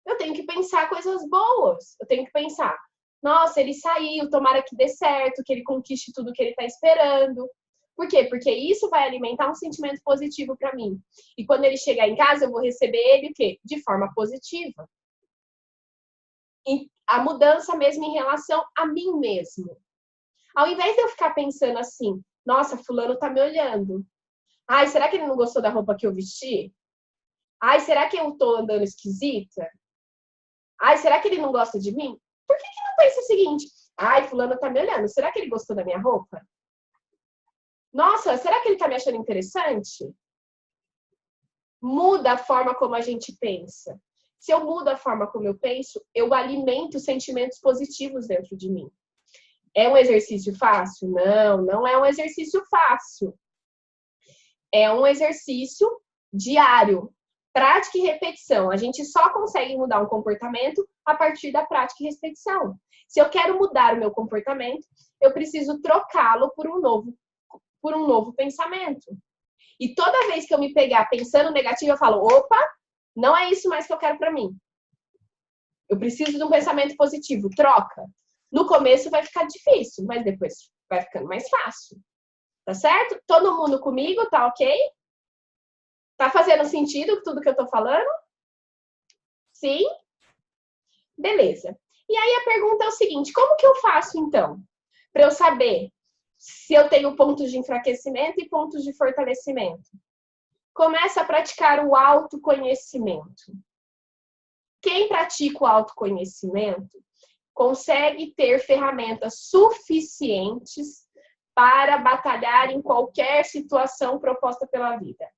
Speaker 1: Eu tenho que pensar coisas boas. Eu tenho que pensar, nossa, ele saiu, tomara que dê certo, que ele conquiste tudo que ele está esperando. Por quê? Porque isso vai alimentar um sentimento positivo para mim. E quando ele chegar em casa, eu vou receber ele o quê? De forma positiva. E a mudança mesmo em relação a mim mesmo. Ao invés de eu ficar pensando assim, nossa, fulano tá me olhando. Será que ele não gostou da roupa que eu vesti? Será que eu tô andando esquisita? Será que ele não gosta de mim? Por que não pensa o seguinte? Fulano tá me olhando. Será que ele gostou da minha roupa? Nossa, será que ele tá me achando interessante? Muda a forma como a gente pensa. Se eu mudo a forma como eu penso, eu alimento sentimentos positivos dentro de mim. É um exercício fácil? Não, não é um exercício fácil. É um exercício diário. Prática e repetição. A gente só consegue mudar um comportamento a partir da prática e repetição. Se eu quero mudar o meu comportamento, eu preciso trocá-lo por um novo pensamento. E toda vez que eu me pegar pensando negativo, eu falo, opa, não é isso mais que eu quero para mim. Eu preciso de um pensamento positivo. Troca. No começo vai ficar difícil, mas depois vai ficando mais fácil. Tá certo? Todo mundo comigo? Tá ok? Tá fazendo sentido tudo que eu tô falando? Sim? Beleza. E aí a pergunta é o seguinte, como que eu faço então? Para eu saber se eu tenho pontos de enfraquecimento e pontos de fortalecimento. Começa a praticar o autoconhecimento. Quem pratica o autoconhecimento consegue ter ferramentas suficientes para batalhar em qualquer situação proposta pela vida.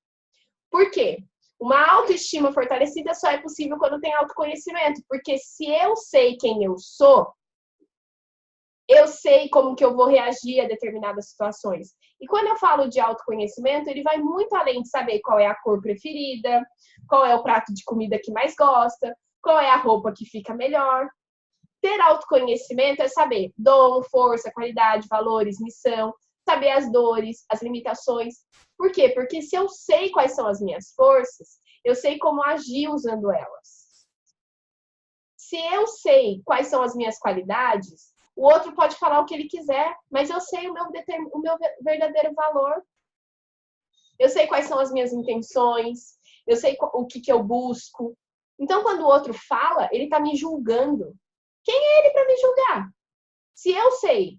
Speaker 1: Por quê? Uma autoestima fortalecida só é possível quando tem autoconhecimento, porque se eu sei quem eu sou, eu sei como que eu vou reagir a determinadas situações. E quando eu falo de autoconhecimento, ele vai muito além de saber qual é a cor preferida, qual é o prato de comida que mais gosta, qual é a roupa que fica melhor. Ter autoconhecimento é saber dom, força, qualidade, valores, missão, saber as dores, as limitações. Por quê? Porque se eu sei quais são as minhas forças, eu sei como agir usando elas. Se eu sei quais são as minhas qualidades, o outro pode falar o que ele quiser, mas eu sei o meu verdadeiro valor. Eu sei quais são as minhas intenções, eu sei o que eu busco. Então, quando o outro fala, ele está me julgando. Quem é ele para me julgar? Se eu sei,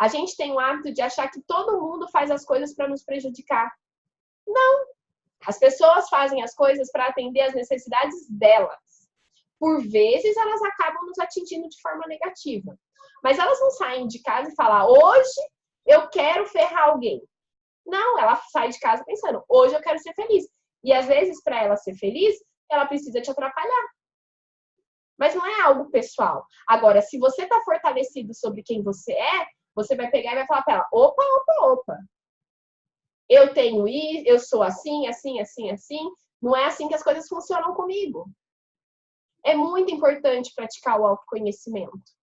Speaker 1: a gente tem o hábito de achar que todo mundo faz as coisas para nos prejudicar. Não. As pessoas fazem as coisas para atender às necessidades delas. Por vezes, elas acabam nos atingindo de forma negativa. Mas elas não saem de casa e falam, hoje eu quero ferrar alguém. Não, ela sai de casa pensando, hoje eu quero ser feliz. E às vezes, para ela ser feliz, ela precisa te atrapalhar. Mas não é algo pessoal. Agora, se você está fortalecido sobre quem você é, você vai pegar e vai falar para ela, opa, opa, opa. Eu tenho isso, eu sou assim, assim, assim, assim. Não é assim que as coisas funcionam comigo. É muito importante praticar o autoconhecimento.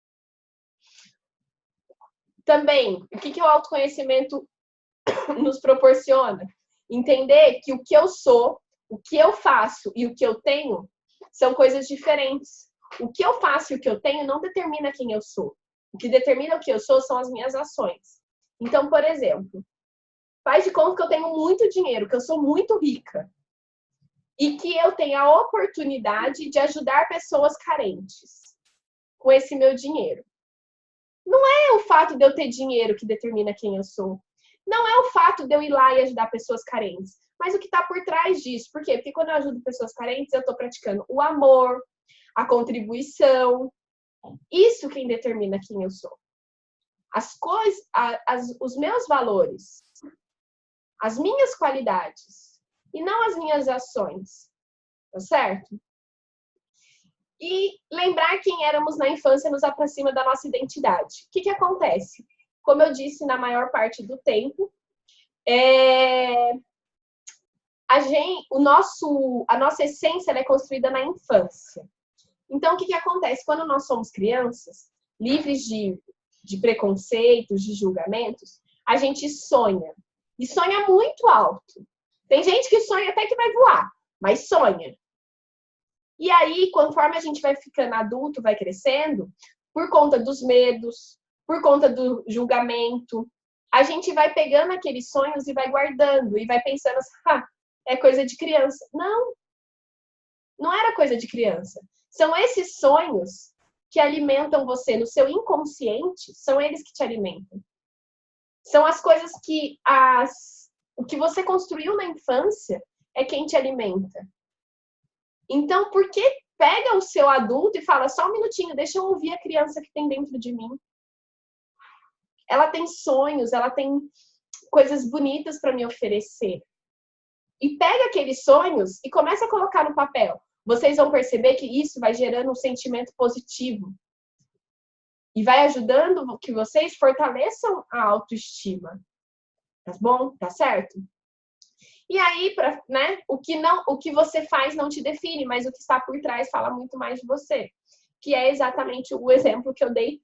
Speaker 1: Também, o que o autoconhecimento nos proporciona? Entender que o que eu sou, o que eu faço e o que eu tenho São coisas diferentes. O que eu faço e o que eu tenho não determina quem eu sou. O que determina o que eu sou são as minhas ações. Então, por exemplo, faz de conta que eu tenho muito dinheiro, que eu sou muito rica. E que eu tenho a oportunidade de ajudar pessoas carentes com esse meu dinheiro. Não é o fato de eu ter dinheiro que determina quem eu sou. Não é o fato de eu ir lá e ajudar pessoas carentes. Mas o que está por trás disso? Por quê? Porque quando eu ajudo pessoas carentes, eu estou praticando o amor, a contribuição. Isso quem determina quem eu sou. As coisas, os meus valores, as minhas qualidades, e não as minhas ações. Tá certo? E lembrar quem éramos na infância nos aproxima da nossa identidade. O que acontece? Como eu disse, na maior parte do tempo, a nossa essência é construída na infância. Então, o que acontece? Quando nós somos crianças, livres de preconceitos, de julgamentos, a gente sonha. E sonha muito alto. Tem gente que sonha até que vai voar, mas sonha. E aí, conforme a gente vai ficando adulto, vai crescendo, por conta dos medos, por conta do julgamento, a gente vai pegando aqueles sonhos e vai guardando, e vai pensando assim, é coisa de criança. Não, não era coisa de criança. São esses sonhos que alimentam você no seu inconsciente, são eles que te alimentam. São as coisas que o que você construiu na infância é quem te alimenta. Então, por que pega o seu adulto e fala só um minutinho, deixa eu ouvir a criança que tem dentro de mim? Ela tem sonhos, ela tem coisas bonitas para me oferecer. E pega aqueles sonhos e começa a colocar no papel. Vocês vão perceber que isso vai gerando um sentimento positivo. E vai ajudando que vocês fortaleçam a autoestima. Tá bom? Tá certo? E aí, o que você faz não te define, mas o que está por trás fala muito mais de você. Que é exatamente o exemplo que eu dei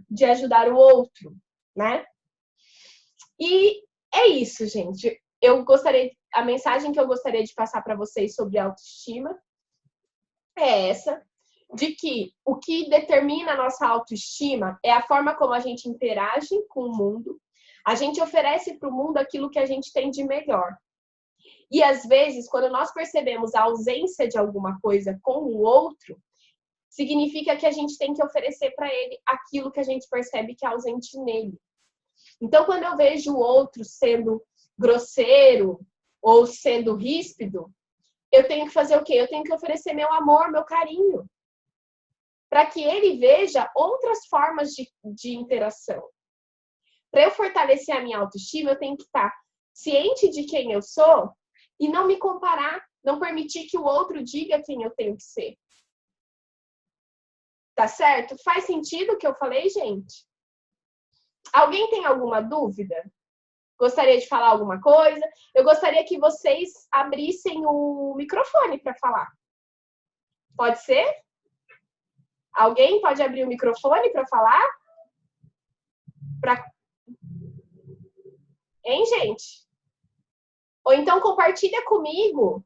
Speaker 1: de ajudar o outro, né? E é isso, gente. A mensagem que eu gostaria de passar para vocês sobre autoestima é essa, de que o que determina a nossa autoestima é a forma como a gente interage com o mundo. A gente oferece para o mundo aquilo que a gente tem de melhor. E às vezes, quando nós percebemos a ausência de alguma coisa com o outro, significa que a gente tem que oferecer para ele aquilo que a gente percebe que é ausente nele. Então, quando eu vejo o outro sendo grosseiro ou sendo ríspido, eu tenho que fazer o quê? Eu tenho que oferecer meu amor, meu carinho, para que ele veja outras formas de interação. Para eu fortalecer a minha autoestima, eu tenho que estar ciente de quem eu sou e não me comparar, não permitir que o outro diga quem eu tenho que ser. Tá certo? Faz sentido o que eu falei, gente? Alguém tem alguma dúvida? Gostaria de falar alguma coisa? Eu gostaria que vocês abrissem o microfone para falar. Pode ser? Alguém pode abrir o microfone para falar? Hein, gente? Ou então compartilha comigo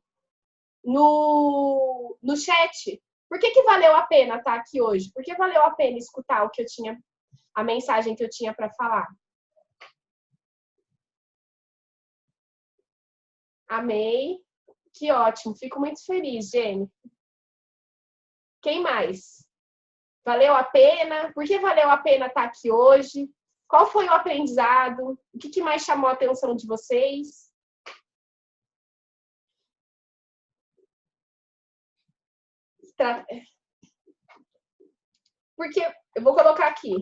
Speaker 1: no chat. Por que valeu a pena estar aqui hoje? Por que valeu a pena escutar o que eu tinha, a mensagem que eu tinha para falar? Amei. Que ótimo. Fico muito feliz, Jenny. Quem mais? Valeu a pena? Por que valeu a pena estar aqui hoje? Qual foi o aprendizado? O que mais chamou a atenção de vocês? Porque eu vou colocar aqui.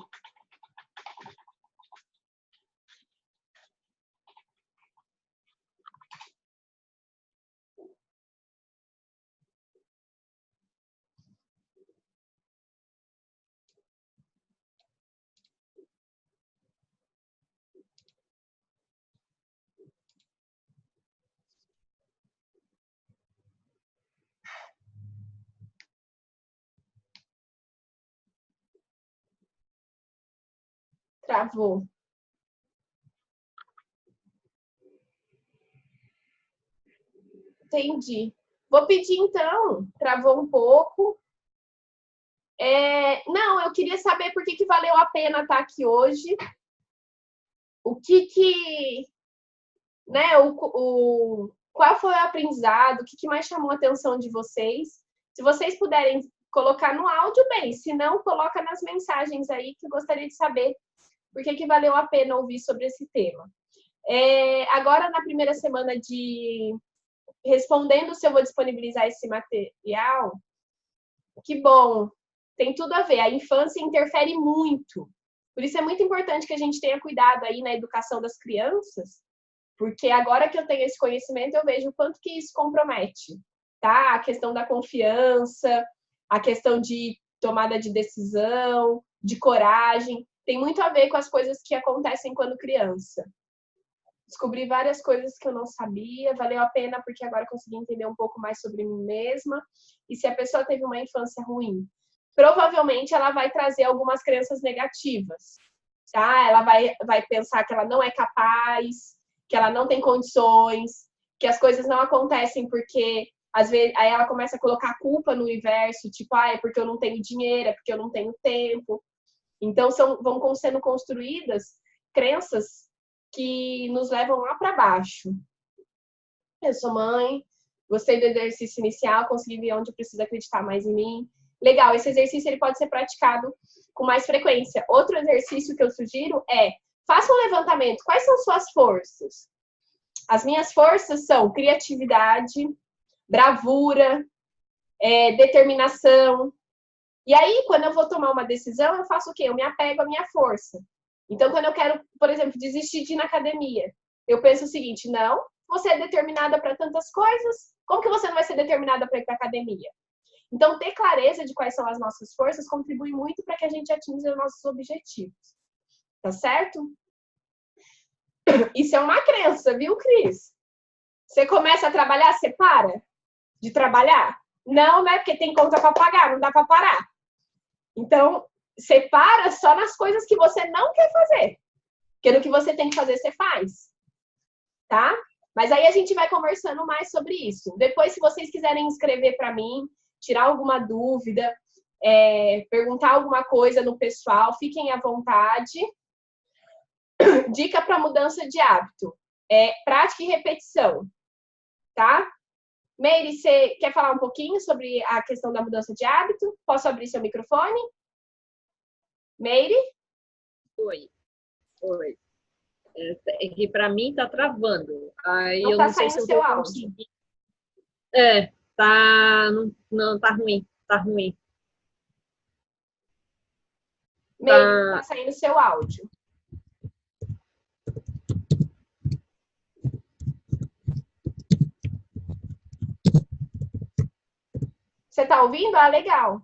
Speaker 1: Travou. Entendi. Vou pedir, então, travou um pouco. Não, eu queria saber por que valeu a pena estar aqui hoje. O que né, qual foi o aprendizado, o que mais chamou a atenção de vocês. Se vocês puderem colocar no áudio, bem, se não, coloca nas mensagens aí, que eu gostaria de saber por que valeu a pena ouvir sobre esse tema. Agora, na primeira semana de respondendo se eu vou disponibilizar esse material, que bom, tem tudo a ver, a infância interfere muito. Por isso é muito importante que a gente tenha cuidado aí na educação das crianças, porque agora que eu tenho esse conhecimento, eu vejo o quanto que isso compromete, tá? A questão da confiança, a questão de tomada de decisão, de coragem, tem muito a ver com as coisas que acontecem quando criança. Descobri várias coisas que eu não sabia, valeu a pena porque agora consegui entender um pouco mais sobre mim mesma. E se a pessoa teve uma infância ruim, provavelmente ela vai trazer algumas crenças negativas, tá? Ela vai pensar que ela não é capaz, que ela não tem condições, que as coisas não acontecem porque, às vezes, aí ela começa a colocar a culpa no universo, tipo, é porque eu não tenho dinheiro, é porque eu não tenho tempo. Então, vão sendo construídas crenças que nos levam lá para baixo. Eu sou mãe, gostei do exercício inicial, consegui ver onde eu preciso acreditar mais em mim. Legal, esse exercício ele pode ser praticado com mais frequência. Outro exercício que eu sugiro faça um levantamento. Quais são suas forças? As minhas forças são criatividade, bravura, determinação. E aí, quando eu vou tomar uma decisão, eu faço o quê? Eu me apego à minha força. Então, quando eu quero, por exemplo, desistir de ir na academia, eu penso o seguinte, não, você é determinada para tantas coisas, como que você não vai ser determinada para ir para a academia? Então, ter clareza de quais são as nossas forças contribui muito para que a gente atinja os nossos objetivos. Tá certo? Isso é uma crença, viu, Cris? Você começa a trabalhar, você para de trabalhar? Não, né? Porque tem conta para pagar, não dá para parar. Então, você para só nas coisas que você não quer fazer. Porque no que você tem que fazer, você faz. Tá? Mas aí a gente vai conversando mais sobre isso. Depois, se vocês quiserem escrever para mim, tirar alguma dúvida, perguntar alguma coisa no pessoal, fiquem à vontade. Dica para mudança de hábito. Prática e repetição. Tá? Meire, você quer falar um pouquinho sobre a questão da mudança de hábito? Posso abrir seu microfone? Meire?
Speaker 4: Oi. É que para mim tá travando. Aí
Speaker 1: não
Speaker 4: eu
Speaker 1: tá
Speaker 4: não sei se eu
Speaker 1: seu
Speaker 4: vou
Speaker 1: áudio.
Speaker 4: conseguir. Não, tá ruim.
Speaker 1: Meire, não tá saindo seu áudio. Você tá ouvindo? Ah, legal.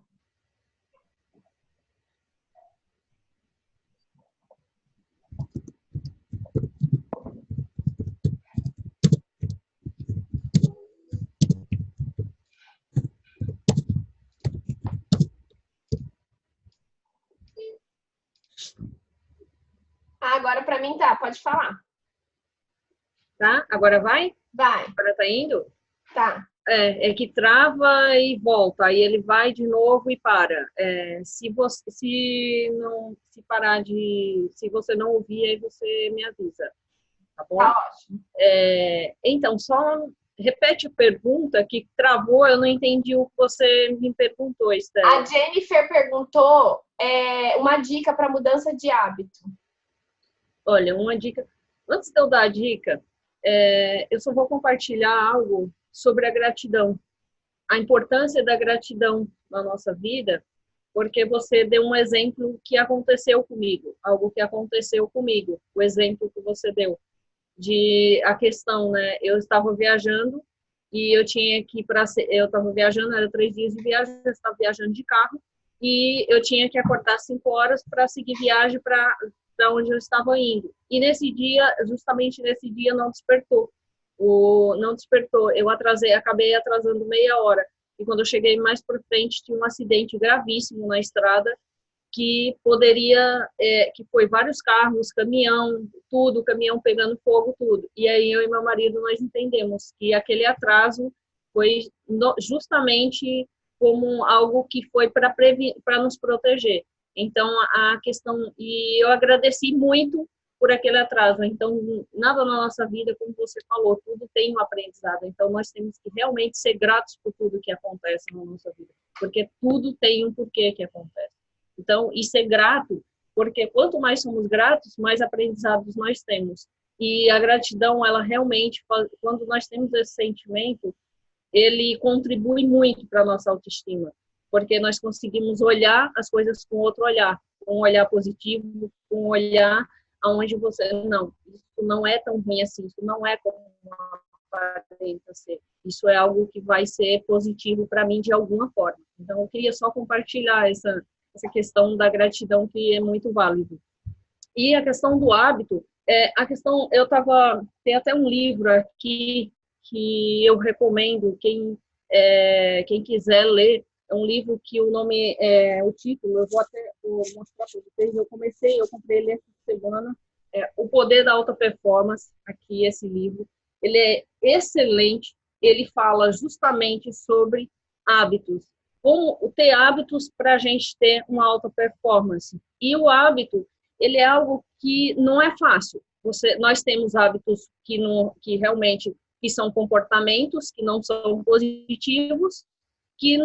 Speaker 1: Agora para mim tá, pode falar.
Speaker 4: Tá? Agora vai?
Speaker 1: Vai.
Speaker 4: Agora tá indo?
Speaker 1: Tá.
Speaker 4: É que trava e volta, aí ele vai de novo e para. Se você não ouvir, aí você me avisa, tá bom?
Speaker 1: Tá ótimo.
Speaker 4: Então, só repete a pergunta que travou, eu não entendi o que você me perguntou, Esther.
Speaker 1: A Jennifer perguntou uma dica para mudança de hábito.
Speaker 4: Olha, uma dica. Antes de eu dar a dica, eu só vou compartilhar algo sobre a gratidão. A importância da gratidão na nossa vida, porque você deu um exemplo que aconteceu comigo, algo que aconteceu comigo, o exemplo que você deu. A questão, né? Eu estava viajando e eu tinha que eu estava viajando, era 3 dias de viagem, eu estava viajando de carro e eu tinha que acordar 5 horas para seguir viagem para onde eu estava indo. E justamente nesse dia, não despertou. Não despertou. Eu acabei atrasando meia hora. E quando eu cheguei mais por frente, tinha um acidente gravíssimo na estrada que que foi vários carros, caminhão, tudo, caminhão pegando fogo, tudo. E aí eu e meu marido, nós entendemos que aquele atraso Foi justamente como algo que foi para nos proteger. Então, a questão... E eu agradeci muito por aquele atraso. Então, nada na nossa vida, como você falou, tudo tem um aprendizado. Então, nós temos que realmente ser gratos por tudo que acontece na nossa vida. Porque tudo tem um porquê que acontece. Então, e ser grato, porque quanto mais somos gratos, mais aprendizados nós temos. E a gratidão, ela realmente, quando nós temos esse sentimento, ele contribui muito para a nossa autoestima, porque nós conseguimos olhar as coisas com outro olhar, com um olhar positivo, com um olhar onde você, não, isso não é tão ruim assim, isso não é como aparenta ser, isso é algo que vai ser positivo para mim de alguma forma. Então, eu queria só compartilhar essa questão da gratidão, que é muito válido. E a questão do hábito, tem até um livro aqui que eu recomendo, quem quiser ler, é um livro que o título, eu vou mostrar para vocês, eu comprei ele essa semana, O Poder da Alta Performance, aqui esse livro, ele é excelente, ele fala justamente sobre hábitos, como ter hábitos para a gente ter uma alta performance. E o hábito, ele é algo que não é fácil. Nós temos hábitos que realmente que são comportamentos que não são positivos, que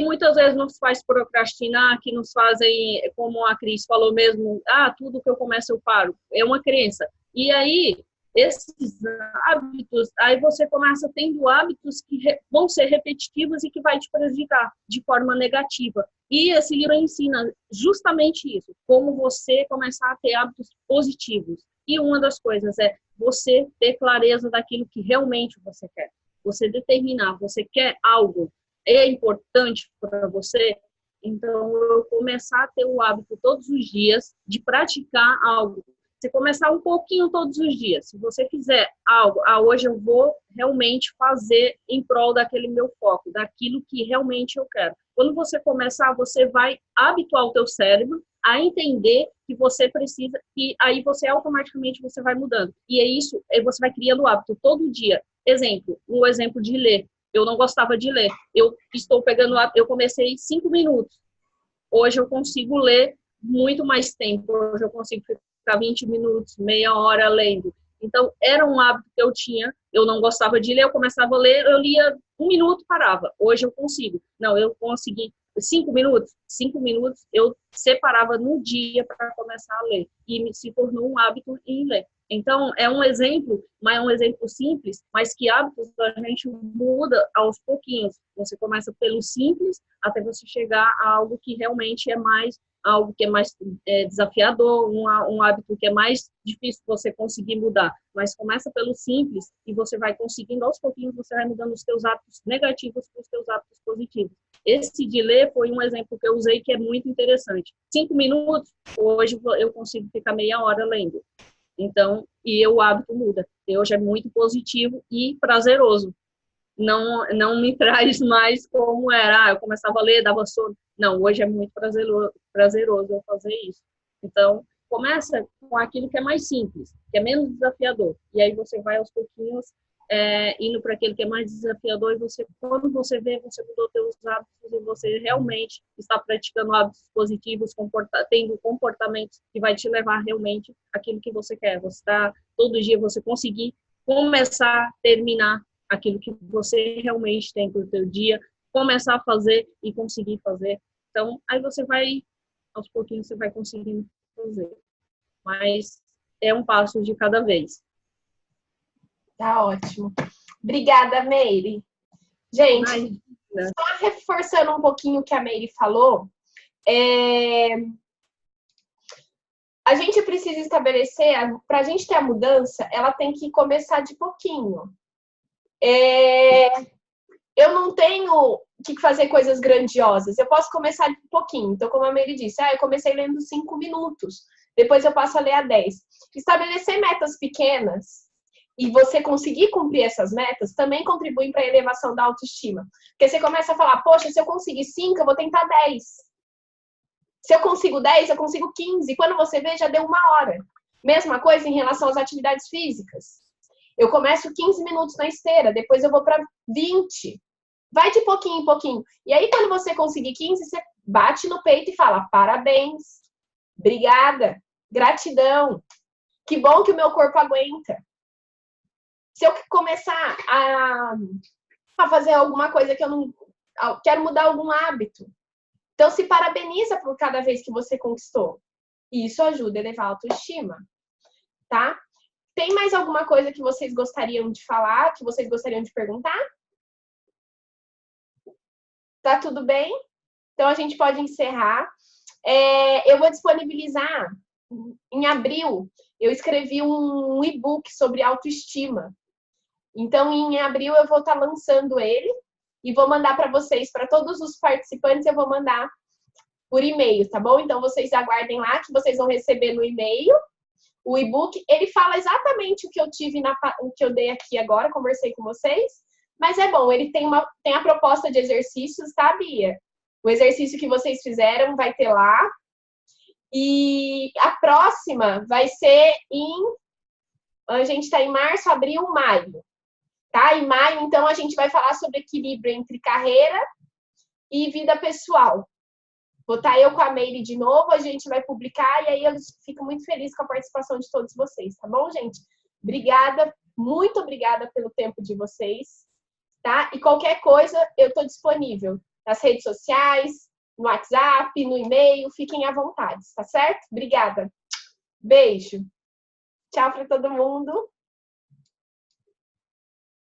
Speaker 4: muitas vezes nos faz procrastinar, que nos fazem, como a Cris falou mesmo, tudo que eu começo eu paro. É uma crença. E aí, esses hábitos, aí você começa tendo hábitos que vão ser repetitivos e que vai te prejudicar de forma negativa. E esse livro ensina justamente isso, como você começar a ter hábitos positivos. E uma das coisas é você ter clareza daquilo que realmente você quer. Você determinar, você quer algo, é importante para você, então eu começar a ter o hábito todos os dias de praticar algo. Você começar um pouquinho todos os dias. Se você fizer algo, hoje eu vou realmente fazer em prol daquele meu foco, daquilo que realmente eu quero. Quando você começar, você vai habituar o teu cérebro a entender que você precisa, e aí você automaticamente você vai mudando. E é isso, aí você vai criando o hábito todo dia. Um exemplo de ler. Eu não gostava de ler. Eu estou pegando eu comecei 5 minutos. Hoje eu consigo ler muito mais tempo. Hoje eu consigo ficar 20 minutos, meia hora lendo. Então, era um hábito que eu tinha. Eu não gostava de ler, eu começava a ler, eu lia 1 minuto, parava. Hoje eu consigo. Não, eu consegui 5 minutos. 5 minutos eu separava no dia para começar a ler. E se tornou um hábito em ler. Então, é um exemplo, mas é um exemplo simples, mas que hábitos a gente muda aos pouquinhos. Você começa pelo simples até você chegar a algo que realmente é mais, algo que é mais desafiador, um hábito que é mais difícil você conseguir mudar. Mas começa pelo simples e você vai conseguindo, aos pouquinhos, você vai mudando os seus hábitos negativos para os seus hábitos positivos. Esse de ler foi um exemplo que eu usei que é muito interessante. 5 minutos, hoje eu consigo ficar meia hora lendo. Então, e o hábito muda. Hoje é muito positivo e prazeroso. Não me traz mais como era. Eu começava a ler, dava sono. Não, hoje é muito prazeroso eu fazer isso. Então, começa com aquilo que é mais simples, que é menos desafiador. E aí você vai aos pouquinhos indo para aquele que é mais desafiador e quando você vê, você mudou seus hábitos e você realmente está praticando hábitos positivos, tendo comportamentos que vai te levar realmente àquilo que você quer. Você está, todo dia, você conseguir começar, terminar aquilo que você realmente tem para o seu dia, começar a fazer e conseguir fazer. Então, aí você vai, aos pouquinhos, você vai conseguindo fazer. Mas é um passo de cada vez.
Speaker 1: Tá ótimo. Obrigada, Meire. Gente, só reforçando um pouquinho o que a Meire falou, a gente precisa estabelecer, para a gente ter a mudança, ela tem que começar de pouquinho. Eu não tenho que fazer coisas grandiosas, eu posso começar de pouquinho. Então, como a Meire disse, eu comecei lendo 5 minutos, depois eu passo a ler a 10. Estabelecer metas pequenas e você conseguir cumprir essas metas também contribuem para a elevação da autoestima. Porque você começa a falar, poxa, se eu conseguir 5, eu vou tentar 10. Se eu consigo 10, eu consigo 15. E quando você vê, já deu 1 hora. Mesma coisa em relação às atividades físicas. Eu começo 15 minutos na esteira, depois eu vou para 20. Vai de pouquinho em pouquinho. E aí, quando você conseguir 15, você bate no peito e fala, parabéns, obrigada, gratidão. Que bom que o meu corpo aguenta. Se eu começar a fazer alguma coisa que eu não... Quero mudar algum hábito. Então, se parabeniza por cada vez que você conquistou. E isso ajuda a elevar a autoestima. Tá? Tem mais alguma coisa que vocês gostariam de falar, que vocês gostariam de perguntar? Tá tudo bem? Então, a gente pode encerrar. Eu vou disponibilizar, em abril, eu escrevi um e-book sobre autoestima. Então, em abril, eu vou estar lançando ele e vou mandar para vocês, para todos os participantes, eu vou mandar por e-mail, tá bom? Então, vocês aguardem lá, que vocês vão receber no e-mail o e-book. Ele fala exatamente o que eu tive, o que eu dei aqui agora, conversei com vocês. Mas é bom, ele tem a proposta de exercícios, tá, Bia? O exercício que vocês fizeram vai ter lá. E a próxima vai ser a gente está em março, abril, maio. Tá? Em maio, então, a gente vai falar sobre equilíbrio entre carreira e vida pessoal. Vou estar eu com a Meire de novo, a gente vai publicar e aí eu fico muito feliz com a participação de todos vocês, tá bom, gente? Obrigada, muito obrigada pelo tempo de vocês. Tá? E qualquer coisa, eu estou disponível nas redes sociais, no WhatsApp, no e-mail, fiquem à vontade, tá certo? Obrigada. Beijo. Tchau para todo mundo.